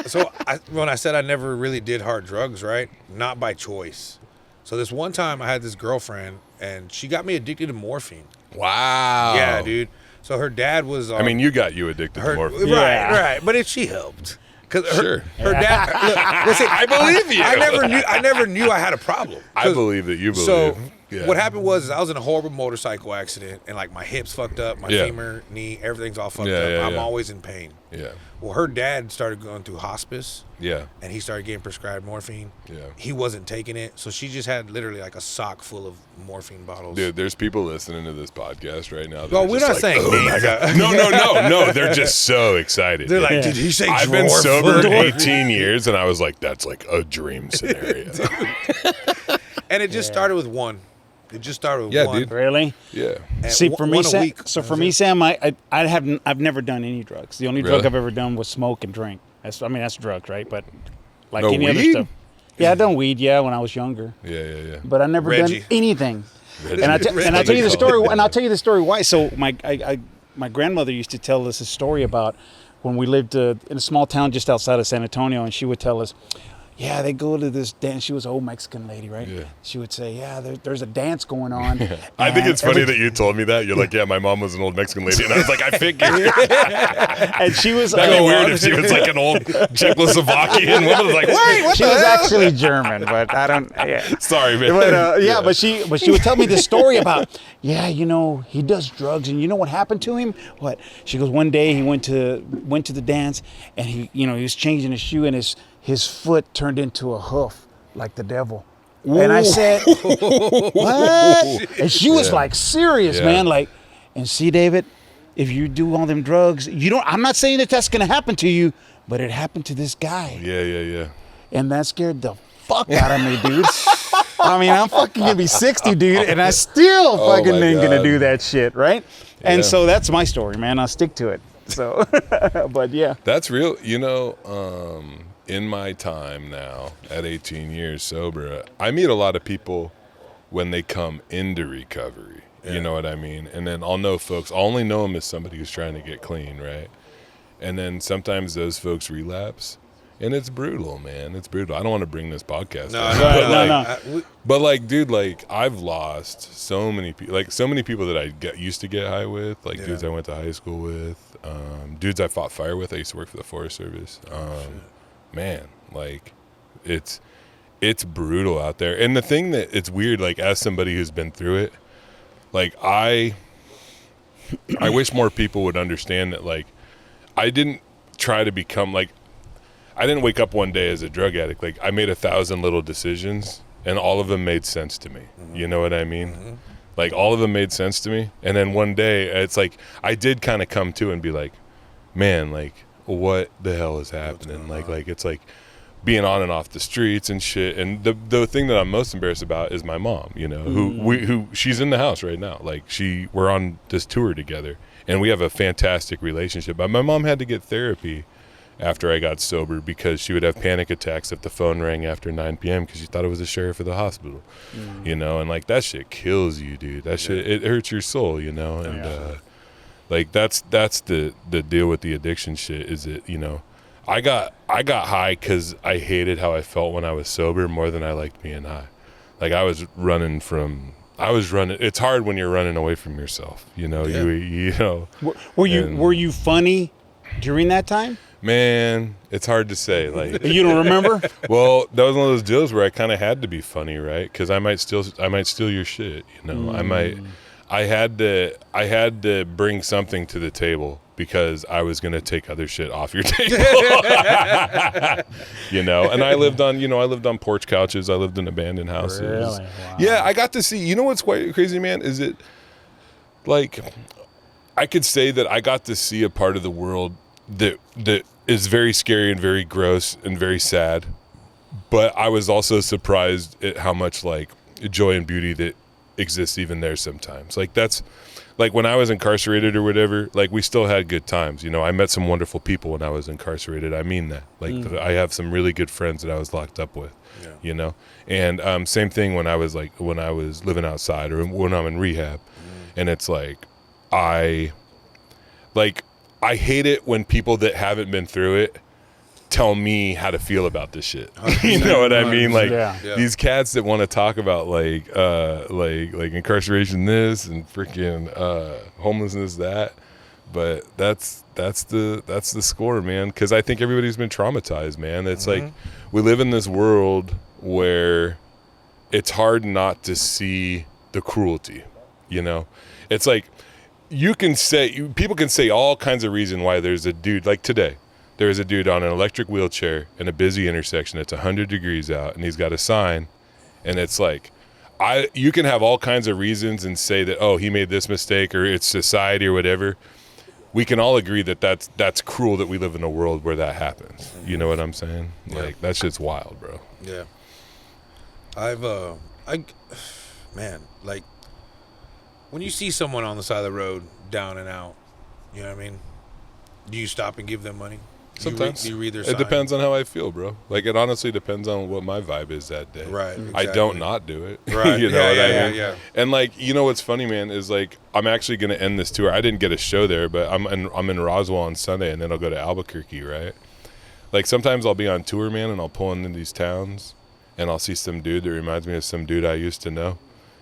So when I said I never really did hard drugs, right? Not by choice. So this one time I had this girlfriend, and she got me addicted to morphine. Wow. Yeah, dude. So her dad was. I mean, you got you addicted to morphine. Right. But she helped. Cause her dad. Look, listen, I believe you. I never knew I had a problem. I believe that you believe. So what happened was I was in a horrible motorcycle accident, and like my hips fucked up, my femur, knee, everything's all fucked up. I'm always in pain. Yeah. Well, her dad started going through hospice. Yeah. And he started getting prescribed morphine. Yeah. He wasn't taking it, so she just had literally like a sock full of morphine bottles. Dude, there's people listening to this podcast right now. Well, we're not saying names. No. They're just so excited. They're like, did he say I've been sober 18 years, and I was like, that's like a dream scenario. And it just started with one. It just started with one. Dude. Really? Yeah. See, for me, Sam, I've never done any drugs. The only drug I've ever done was smoke and drink. That's drugs, right? But like any other stuff. Yeah, I done weed. Yeah, when I was younger. Yeah. But I never done anything. And I tell you the story. And I'll tell you the story why. So my grandmother used to tell us a story about when we lived in a small town just outside of San Antonio, and she would tell us. Yeah, they go to this dance. She was an old Mexican lady, right? Yeah. She would say, yeah, there's a dance going on. I think it's funny that you told me that. You're like, yeah, my mom was an old Mexican lady. And I was like, I figured. And she was That'd be weird if she was like an old Czechoslovakian woman. I was like, wait, what she the was hell? actually German, but I don't, yeah. Sorry, man. But, but she would tell me this story about, he does drugs. And you know what happened to him? What? She goes, one day he went to the dance, and he was changing his shoe, and his foot turned into a hoof like the devil. Ooh. And I said, what? And she was like serious, man. Like, and see, David, if you do all them drugs, I'm not saying that that's going to happen to you, but it happened to this guy. Yeah. And that scared the fuck out of me, dude. I mean, I'm fucking going to be 60, dude, and I still fucking ain't going to do that shit, right? Yeah. And so that's my story, man. I'll stick to it. So, but yeah. That's real. In my time now, at 18 years sober, I meet a lot of people when they come into recovery. You know what I mean? And then I'll only know them as somebody who's trying to get clean, right? And then sometimes those folks relapse, and it's brutal, man. It's brutal. I don't want to bring this podcast down. But like, dude, like I've lost so many people, that I used to get high with, like dudes I went to high school with, dudes I fought fire with. I used to work for the Forest Service. Man, like it's brutal out there. And the thing that it's weird, like as somebody who's been through it, like I wish more people would understand that, like, I didn't try to become like, I didn't wake up one day as a drug addict. Like I made 1,000 little decisions, and all of them made sense to me. Mm-hmm. You know what I mean? Mm-hmm. Like all of them made sense to me. And then one day it's like, I did kind of come to and be like, man, like, what the hell is happening? Like it's like being on and off the streets and shit. And the thing that I'm most embarrassed about is my mom, who she's in the house right now. Like we're on this tour together, and we have a fantastic relationship. But my mom had to get therapy after I got sober because she would have panic attacks if the phone rang after 9 p.m. because she thought it was the sheriff of the hospital, and like that shit kills you, dude. That shit, it hurts your soul, and like that's the deal with the addiction shit. Is it, I got high because I hated how I felt when I was sober more than I liked being high. Like I was running. It's hard when you're running away from yourself. Were you funny during that time? Man, it's hard to say. Like you don't remember? Well, that was one of those deals where I kind of had to be funny, right? Because I might steal your shit. I had to bring something to the table because I was gonna take other shit off your table. And I lived on porch couches. I lived in abandoned houses. Really? Wow. Yeah, I got to see. You know what's quite crazy, man? Is it like I could say that I got to see a part of the world that is very scary and very gross and very sad, but I was also surprised at how much like joy and beauty that exists even there sometimes. Like that's like when I was incarcerated or whatever, like we still had good times. You know, I met some wonderful people when I was incarcerated. I mean that. Like I have some really good friends that I was locked up with. Yeah. You know, and same thing when I was living outside or when I'm in rehab, and it's like I hate it when people that haven't been through it tell me how to feel about this shit. You know what I mean? Like these cats that want to talk about like incarceration this and freaking homelessness that, but that's the score, man. Because I think everybody's been traumatized, man. It's like we live in this world where it's hard not to see the cruelty. You know, it's like people can say all kinds of reason why there's a dude like today. There is a dude on an electric wheelchair in a busy intersection. It's 100 degrees out, and he's got a sign, and it's like, you can have all kinds of reasons and say that, oh, he made this mistake or it's society or whatever. We can all agree that that's cruel that we live in a world where that happens. You know what I'm saying? Yeah. Like that shit's wild, bro. Yeah. Man, like when you see someone on the side of the road down and out, you know what I mean? Do you stop and give them money? Sometimes. Do you read their sign? It depends on how I feel, bro. Like, it honestly depends on what my vibe is that day. Right. Exactly. I don't not do it. Right. You know what I mean? Yeah. And, like, you know what's funny, man, is, like, I'm actually going to end this tour. I didn't get a show there, but I'm in Roswell on Sunday, and then I'll go to Albuquerque, right? Like, sometimes I'll be on tour, man, and I'll pull into these towns, and I'll see some dude that reminds me of some dude I used to know.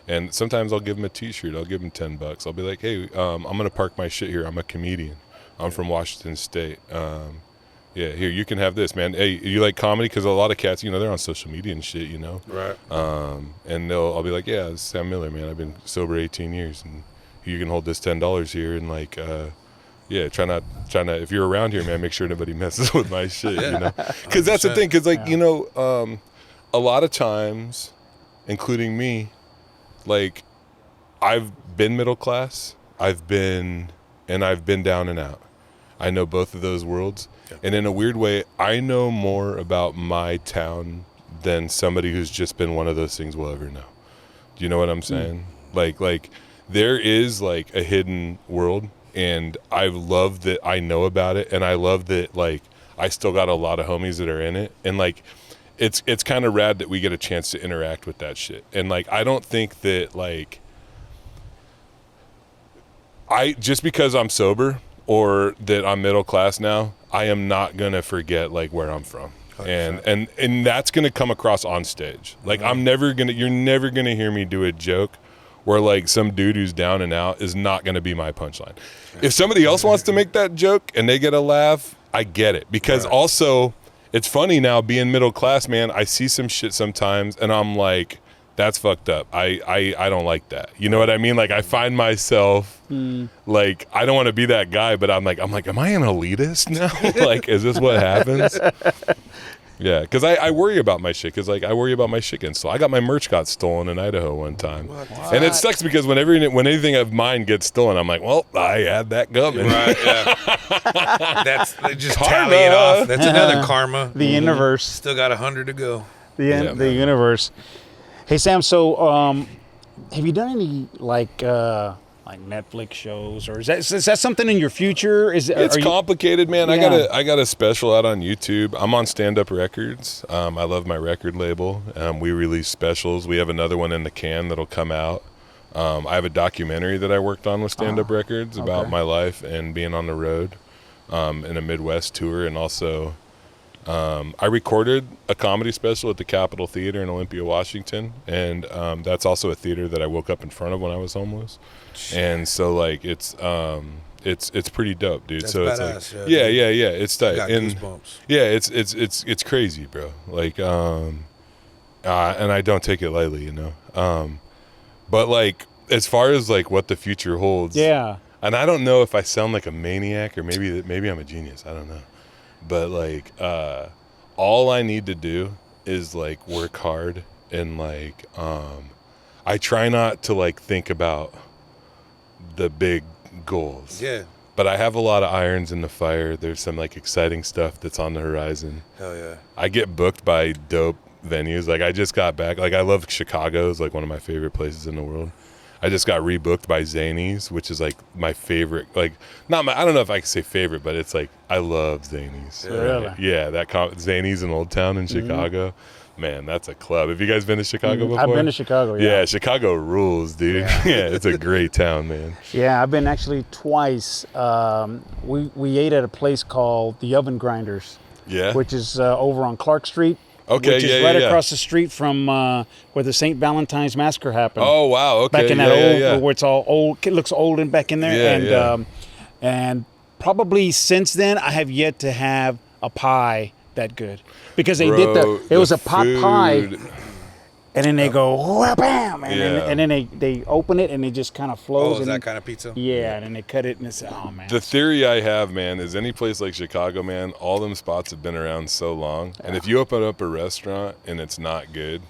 And sometimes I'll give him a T-shirt. I'll give him $10. I'll be like, hey, I'm going to park my shit here. I'm a comedian. I'm from Washington State. Yeah, here, you can have this, man. Hey, you like comedy? Because a lot of cats, you know, they're on social media and shit, you know. Right. And I'll be like, yeah, it's Sam Miller, man. I've been sober 18 years, and you can hold this $10 here, and like, yeah, try not. If you're around here, man, make sure nobody messes with my shit, you know. Because that's the thing. Because like, you know, a lot of times, including me, like, I've been middle class. I've been down and out. I know both of those worlds. Yeah. And in a weird way, I know more about my town than somebody who's just been one of those things will ever know. Do you know what I'm saying? Like there is like a hidden world, and I love that I know about it, and I love that like I still got a lot of homies that are in it, and like it's kind of rad that we get a chance to interact with that shit. And like I don't think that like just because I'm sober or that I'm middle class now, I am not gonna forget like where I'm from. 100%. And that's gonna come across on stage. Like you're never gonna hear me do a joke where like some dude who's down and out is not gonna be my punchline. If somebody else wants to make that joke and they get a laugh, I get it. Because also it's funny now being middle class, man, I see some shit sometimes and I'm like, that's fucked up. I don't like that. You know what I mean? Like I find myself like I don't want to be that guy, but I'm like, am I an elitist now? Like, is this what happens? Yeah, because I worry about my shit. Because like I worry about my shit getting stolen. I got my merch got stolen in Idaho one time, and it sucks because when anything of mine gets stolen, I'm like, well, I had that coming. Right? Yeah. That's just tally it off. That's another karma. The universe still got 100 to go. The universe. Hey Sam, so have you done any like Netflix shows, or is that something in your future? It's complicated, man. Yeah. I got a special out on YouTube. I'm on Stand Up Records. I love my record label. We release specials. We have another one in the can that'll come out. I have a documentary that I worked on with Stand Up Records about my life and being on the road in a Midwest tour, and also I recorded a comedy special at the Capitol Theater in Olympia, Washington, and that's also a theater that I woke up in front of when I was homeless. And so like it's pretty dope, dude. That's so badass, it's like yeah, it's tight. Got goosebumps. Yeah, it's crazy, bro. Like and I don't take it lightly, you know. But like as far as like what the future holds, yeah. And I don't know if I sound like a maniac or maybe I'm a genius. I don't know. But like all I need to do is like work hard, and like I try not to like think about the big goals. Yeah. But I have a lot of irons in the fire. There's some like exciting stuff that's on the horizon. Hell yeah. I get booked by dope venues. Like I just got back. Like I love Chicago. It's like one of my favorite places in the world. I just got rebooked by Zanies, which is like my favorite. Like not my. I don't know if I can say favorite, but it's like I love Zanies. Really? Yeah, Zanies in Old Town in Chicago. Man, that's a club. Have you guys been to Chicago before? I've been to Chicago, Yeah, Chicago rules, dude. Yeah, it's a great town, man. Yeah, I've been actually twice. We ate at a place called the Oven Grinders. Yeah. Which is over on Clark Street. Okay, which is right across the street from where the St. Valentine's Massacre happened. Oh, wow. Okay. Back in that where it's all old. It looks old and back in there. And probably since then, I have yet to have a pie that good. Because they it was a pot pie. And then they go, wham, and then they open it and it just kind of flows. Oh, is that kind of pizza? Yeah, and then they cut it and it's, oh, man. The theory I have, man, is any place like Chicago, man, all them spots have been around so long. And if you open up a restaurant and it's not good,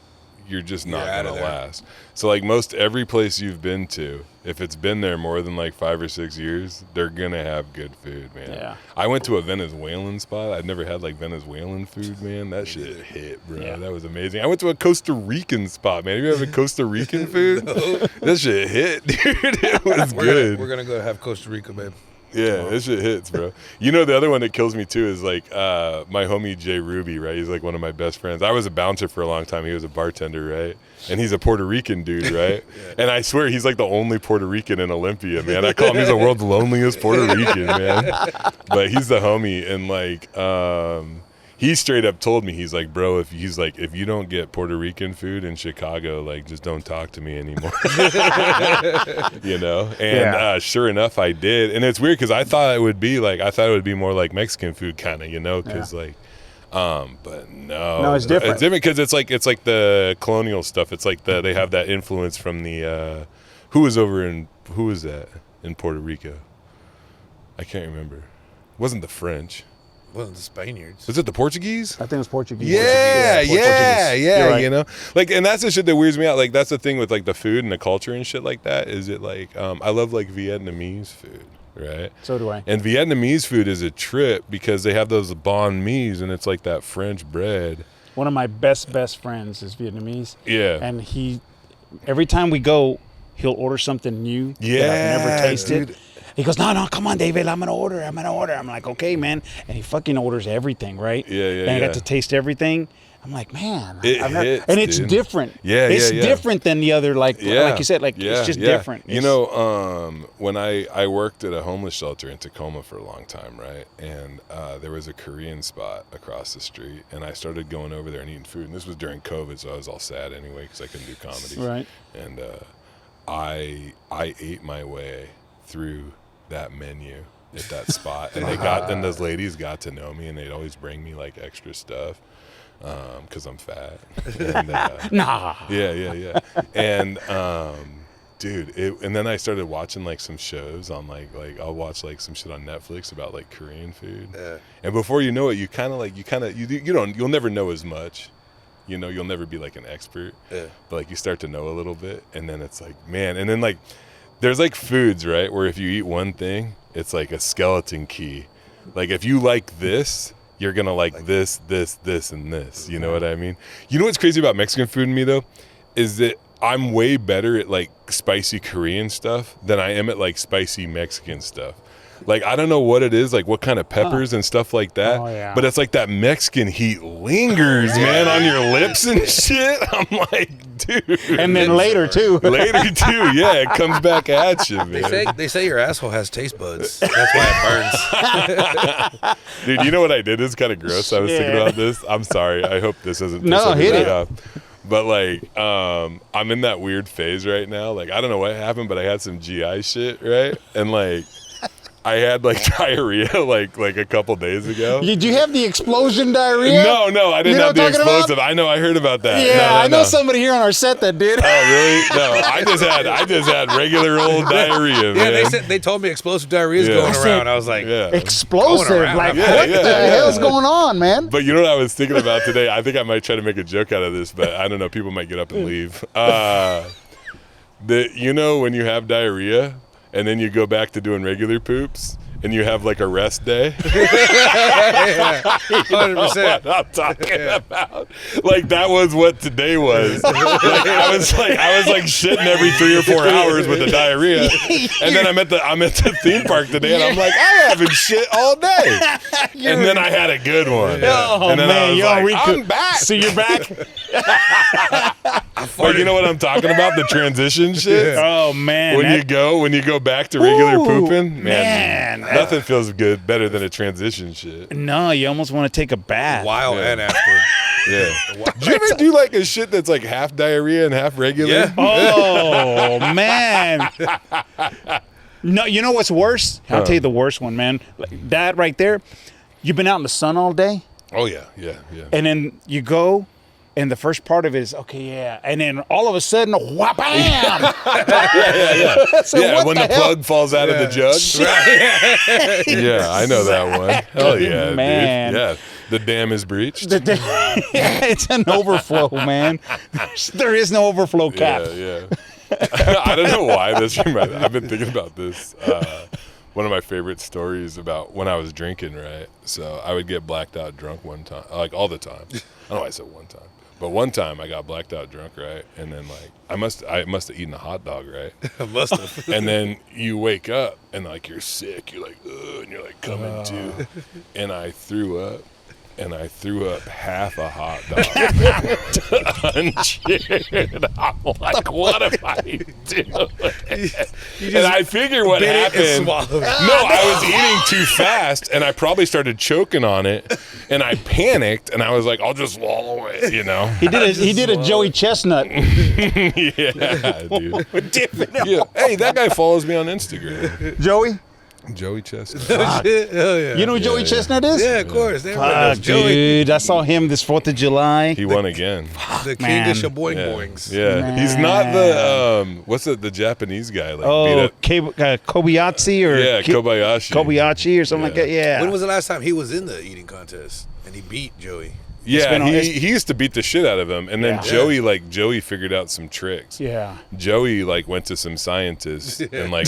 you're just not going to last. So, like, every place you've been to, if it's been there more than, like, 5 or 6 years, they're going to have good food, man. Yeah. I went to a Venezuelan spot. I'd never had, like, Venezuelan food, man. That shit hit, bro. Yeah. That was amazing. I went to a Costa Rican spot, man. Have you ever had Costa Rican food? No. That shit hit, dude. It was good. We're going to go have Costa Rica, babe. Yeah, this shit hits, bro. You know, the other one that kills me too is like my homie Jay Ruby, right? He's like one of my best friends. I was a bouncer for a long time. He was a bartender, right? And he's a Puerto Rican dude, right? And I swear he's like the only Puerto Rican in Olympia, man. I call him, he's the world's loneliest Puerto Rican, man. But he's the homie, and like he straight up told me, he's like, bro, if you don't get Puerto Rican food in Chicago, like, just don't talk to me anymore. You know? And sure enough, I did. And it's weird because I thought it would be more like Mexican food kind of, you know, because but no, it's different. It's different because it's like the colonial stuff. It's like they have that influence from the who was that in Puerto Rico? I can't remember. It wasn't the French. Wasn't the Spaniards? Was it the Portuguese? I think it was Portuguese. Yeah, right. You know, like, and that's the shit that weirds me out. Like, that's the thing with like the food and the culture and shit like that. Is it like I love like Vietnamese food, right? So do I. And Vietnamese food is a trip because they have those banh mi's and it's like that French bread. One of my best friends is Vietnamese. Yeah. And every time we go, he'll order something new that I've never tasted. Dude. He goes, no, come on, David, I'm gonna order. I'm like, okay, man. And he fucking orders everything, right? Yeah. And I got to taste everything. I'm like, man, it's different. It's different than the other, like you said, like it's just different. You know, when I worked at a homeless shelter in Tacoma for a long time, right? And there was a Korean spot across the street, and I started going over there and eating food. And this was during COVID, so I was all sad anyway because I couldn't do comedy. Right. And I ate my way through that menu at that spot, and those ladies got to know me, and they'd always bring me like extra stuff because I'm fat. And, nah. Yeah. And dude, and then I started watching like some shows on like I'll watch like some shit on Netflix about like Korean food. Yeah. And before you know it, you'll never know as much. You know, you'll never be like an expert. Yeah. But like you start to know a little bit, and then it's like, man, and then like there's like foods, right, where if you eat one thing, it's like a skeleton key. Like if you like this, you're gonna like this, and this. You know what I mean? You know what's crazy about Mexican food to me though, is that I'm way better at like spicy Korean stuff than I am at like spicy Mexican stuff. Like, I don't know what it is, like what kind of peppers and stuff like that, but it's like that Mexican heat lingers, man, on your lips and shit. I'm like, dude. And then later too, yeah, it comes back at you, man. They say your asshole has taste buds. That's why it burns. Dude, you know what I did? It's kind of gross. I was thinking about this. I'm sorry. I hope this isn't hit it off. But like, I'm in that weird phase right now. Like, I don't know what happened, but I had some GI shit, right? And like, I had like diarrhea like a couple days ago. Did you have the explosion diarrhea? No, I didn't have the explosive. I know, I heard about that. Yeah, I know somebody here on our set that did. Oh, really? No, I just had regular old diarrhea, man. Yeah, they told me explosive diarrhea is going around. I was like, explosive? Like, what the hell's going on, man? But you know what I was thinking about today? I think I might try to make a joke out of this, but I don't know. People might get up and leave. You know when you have diarrhea, and then you go back to doing regular poops, and you have like a rest day. 100%. I'm talking about. Like that was what today was. Like I was like shitting every 3 or 4 hours with the diarrhea, and then I'm at the theme park today, and I'm like, I'm having shit all day, and then I had a good one. Oh and then man, I was like, I'm back. So you're back. Like, you know what I'm talking about? The transition shit. Oh man, when you go back to regular pooping, man, nothing feels good better than a transition shit. No, you almost want to take a bath. While Yeah. and after. Yeah. Do you ever do like a shit that's like half diarrhea and half regular? Yeah. Oh man. No, you know what's worse? I'll tell you the worst one, man. Like, that right there. You've been out in the sun all day, Oh yeah. and then you go. And the first part of it is, okay, yeah. And then all of a sudden, whap, bam! So Yeah, what when the hell? plug falls out of the jug. Yeah, I know that one. Hell yeah, Man. dude. Yeah, the dam is breached. It's an overflow, man. There is no overflow cap. Yeah. I don't know why this reminds. I've been thinking about this. One of my favorite stories about when I was drinking, right? So I would get blacked out drunk one time, like all the time. I don't know why I said one time. But one time I got blacked out drunk, right? And then like I must have eaten a hot dog, right? I must have. And then you wake up and like you're sick, you're like, ugh, and you're like coming to, and I threw up half a hot dog. Uncheered. I'm like, what am I doing? And I figure what happened. No, I was eating too fast, and I probably started choking on it, and I panicked, and I was like, I'll just swallow it, you know? He did a Joey Chestnut. Yeah, dude. Yeah. Hey, that guy follows me on Instagram. Joey Chestnut. Hell yeah. You know who Joey Chestnut is? Yeah, of course. Everybody knows Fuck, Joey, dude. I saw him this 4th of July. He won again. the king man. of shaboing Yeah. boings. Yeah. He's not the what's it, the Japanese guy like beat up. Kobayashi or Yeah, Kobayashi. Kobayashi or something like that. Yeah. When was the last time he was in the eating contest and he beat Joey? Yeah, been on- he used to beat the shit out of him, and then Yeah. Joey figured out some tricks. Yeah. Joey like went to some scientists and like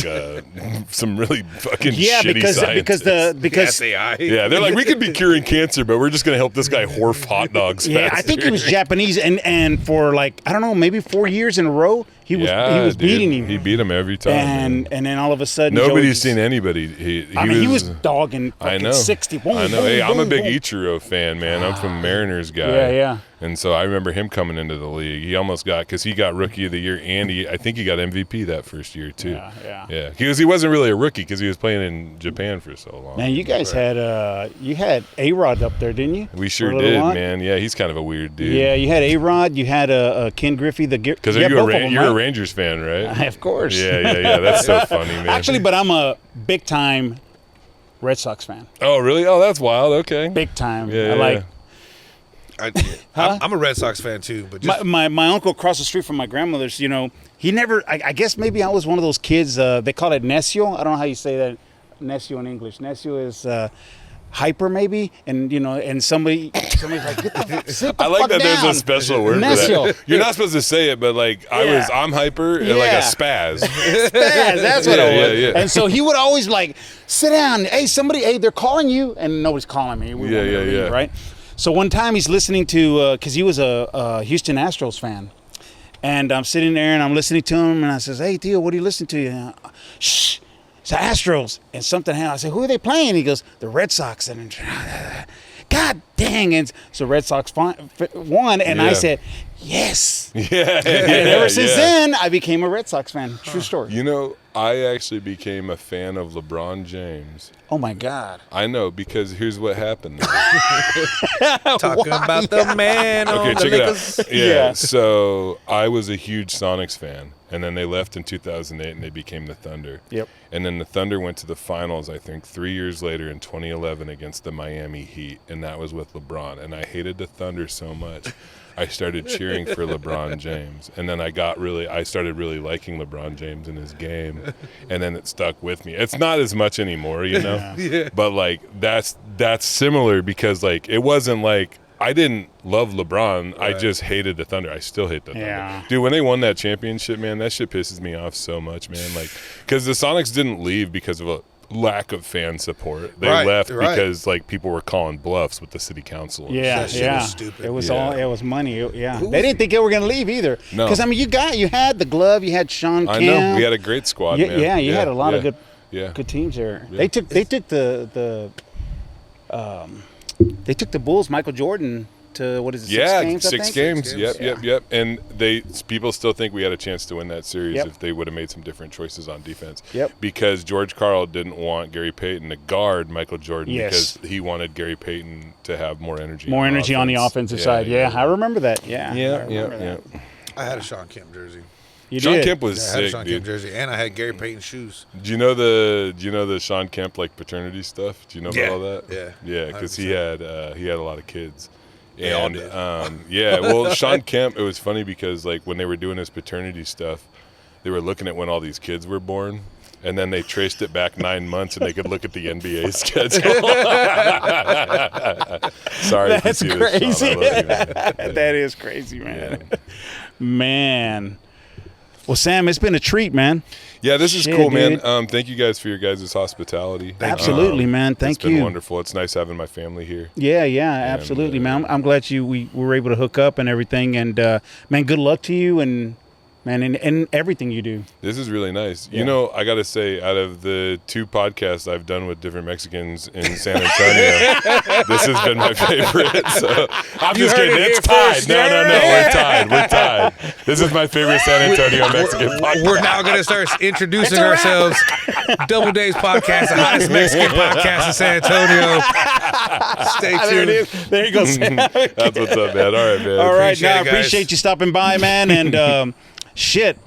some really fucking Yeah, shitty because scientists. SAI. Yeah, they're like, we could be curing cancer, but we're just gonna help this guy whorf hot dogs. Yeah, I think he was Japanese, and for like I don't know, maybe 4 years in a row, he was dude. beating him. He beat him every time. and man. and then all of a sudden, Nobody's Joey's- seen anybody. He was dogging I fucking know. 60. Boom, I know. boom, Hey, I'm a boom, big boom. Ichiro fan, man. I'm from Mariners guy. Yeah. And so I remember him coming into the league. He almost got, because he got Rookie of the Year, and I think he got MVP that first year too. Yeah. Because he wasn't really a rookie because he was playing in Japan for so long. Man, you guys had you had A-Rod up there, didn't you? We For sure a little did, while? man. Yeah, he's kind of a weird dude. Yeah, you had A-Rod, you had Ken Griffey, Because yeah, you're both of them, a right? Rangers fan, right? Of course. Yeah. That's so funny, man. Actually, but I'm a big time Red Sox fan. Oh, really? Oh, that's wild. Okay. Big time. Yeah, I like I'm a Red Sox fan too, but just my uncle across the street from my grandmother's. You know, he never. I guess maybe I was one of those kids. They call it necio. I don't know how you say that. Necio in English. Necio is hyper, maybe. And you know, and somebody's like, get the, sit the I like fuck that down. there's a special word for Necio. that. You're not supposed to say it, but like I'm hyper, and like a Yeah. spaz. Spaz, that's what it was. Yeah. And so he would always like, sit down. Hey, they're calling you, and nobody's calling me. We want me to leave, right? So one time he's listening to, because he was a Houston Astros fan, and I'm sitting there and I'm listening to him, and I says, "Hey, Theo, what are you listening to?" And shh, it's the Astros. And something happened. I said, "Who are they playing?" He goes, "The Red Sox." And God dang! And so Red Sox won, and I said, "Yes." Yeah. And ever since then, I became a Red Sox fan. True story. You know, I actually became a fan of LeBron James. Oh my God. I know, because here's what happened. talking about the man on Okay, the check Lakers. it out. Yeah, so I was a huge Sonics fan, and then they left in 2008, and they became the Thunder. Yep. And then the Thunder went to the finals, I think, 3 years later in 2011 against the Miami Heat, and that was with LeBron. And I hated the Thunder so much, I started cheering for LeBron James. And then I started really liking LeBron James in his game, and then it stuck with me. It's not as much anymore, you know? Yeah. But like that's similar, because like it wasn't like I didn't love LeBron. I just hated the Thunder. I still hate the Thunder. Yeah. Dude, when they won that championship, man, that shit pisses me off so much, man. Like, because the Sonics didn't leave because of lack of fan support. They Right, left right. because like people were calling bluffs with the city council. and Yeah, That shit yeah. was stupid. It was Yeah. it was money. Yeah, Who they was- didn't think they were gonna leave either. No. Because I mean, you had the glove, you had Shawn Kemp. I know. We had a great squad, man. Yeah, you had a lot of Yeah. good teams there. Yeah. They took the Bulls, Michael Jordan, to what is it? Yeah, 6 games. I six think? games. 6 games, Yep. And people still think we had a chance to win that series Yep. if they would have made some different choices on defense. Yep. Because George Karl didn't want Gary Payton to guard Michael Jordan Yes. because he wanted Gary Payton to have more energy. More energy on the offensive side. Yeah, I remember that. Yeah. I Yeah, remember yeah. that. I had a Shawn Kemp jersey. You Shawn did. Kemp was Yeah, I had a sick, Shawn dude. Kemp jersey, and I had Gary Payton shoes. Do you know the Shawn Kemp like paternity stuff? Do you know Yeah. about all that? Yeah. Yeah, because he had a lot of kids. They all And did. yeah, well, Shawn Kemp. It was funny because like when they were doing his paternity stuff, they were looking at when all these kids were born, and then they traced it back 9 months, and they could look at the NBA schedule. Sorry, if you That's see this, crazy. Shawn, I love you, man. That is crazy, man. Man. Well, Sam, it's been a treat, man. Yeah, this is Shit, cool, dude. man. Thank you guys for your guys' hospitality. Absolutely, man. Thank It's been you. wonderful. It's nice having my family here. Yeah, absolutely, man. I'm glad we were able to hook up and everything. And man, good luck to you and man, in everything you do. This is really nice. Yeah. You know, I got to say, out of the 2 podcasts I've done with different Mexicans in San Antonio, this has been my favorite. So I'm You just heard kidding. it It's here tied. first. No, we're tied. We're tied. This is my favorite San Antonio Mexican podcast. We're now going to start introducing ourselves. Double Days Podcast, the hottest Mexican podcast in San Antonio. Stay tuned. There you go, Sam. That's what's up, man. All right, man. All right, Appreciate now I it, guys. appreciate you stopping by, man. And shit,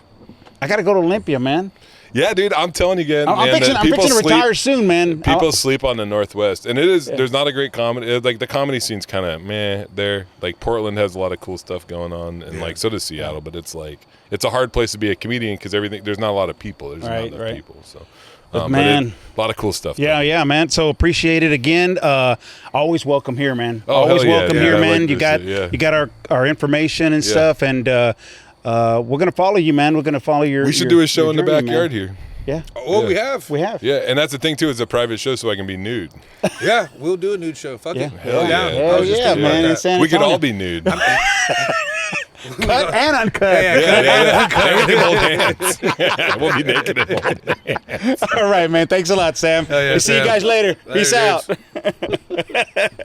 I got to go to Olympia, man. Yeah, dude, I'm telling you again, I'm man, fixing to retire soon, man. People sleep on the Northwest, and it is. There's not a great comedy. Like the comedy scene's kind of meh there. Like Portland has a lot of cool stuff going on, and like so does Seattle. But it's like it's a hard place to be a comedian because there's not a lot of people. There's not enough people. So, man, a lot of cool stuff. Yeah, man. So appreciate it again. Always welcome here, man. Oh, Always hell yeah. welcome Yeah, here, I man. like You this. got our information and stuff, and we're gonna follow you, man. We're gonna follow your. We should your- do a show your in the journey, backyard man. here. Yeah, Oh, we have. we have. Yeah, and that's the thing too. It's a private show, so I can be nude. Yeah, we'll do a nude show. Fuck Yeah. it. Hell I'm down. yeah. I Hell was just yeah, thinking about man. that. In San We could Antonio. all be nude. Cut and uncut. Then we can hold hands. We'll be naked and hold hands. All right, man. Thanks a lot, Sam. Hell yeah, we'll see you Sam. guys later. Later, Peace dudes. out.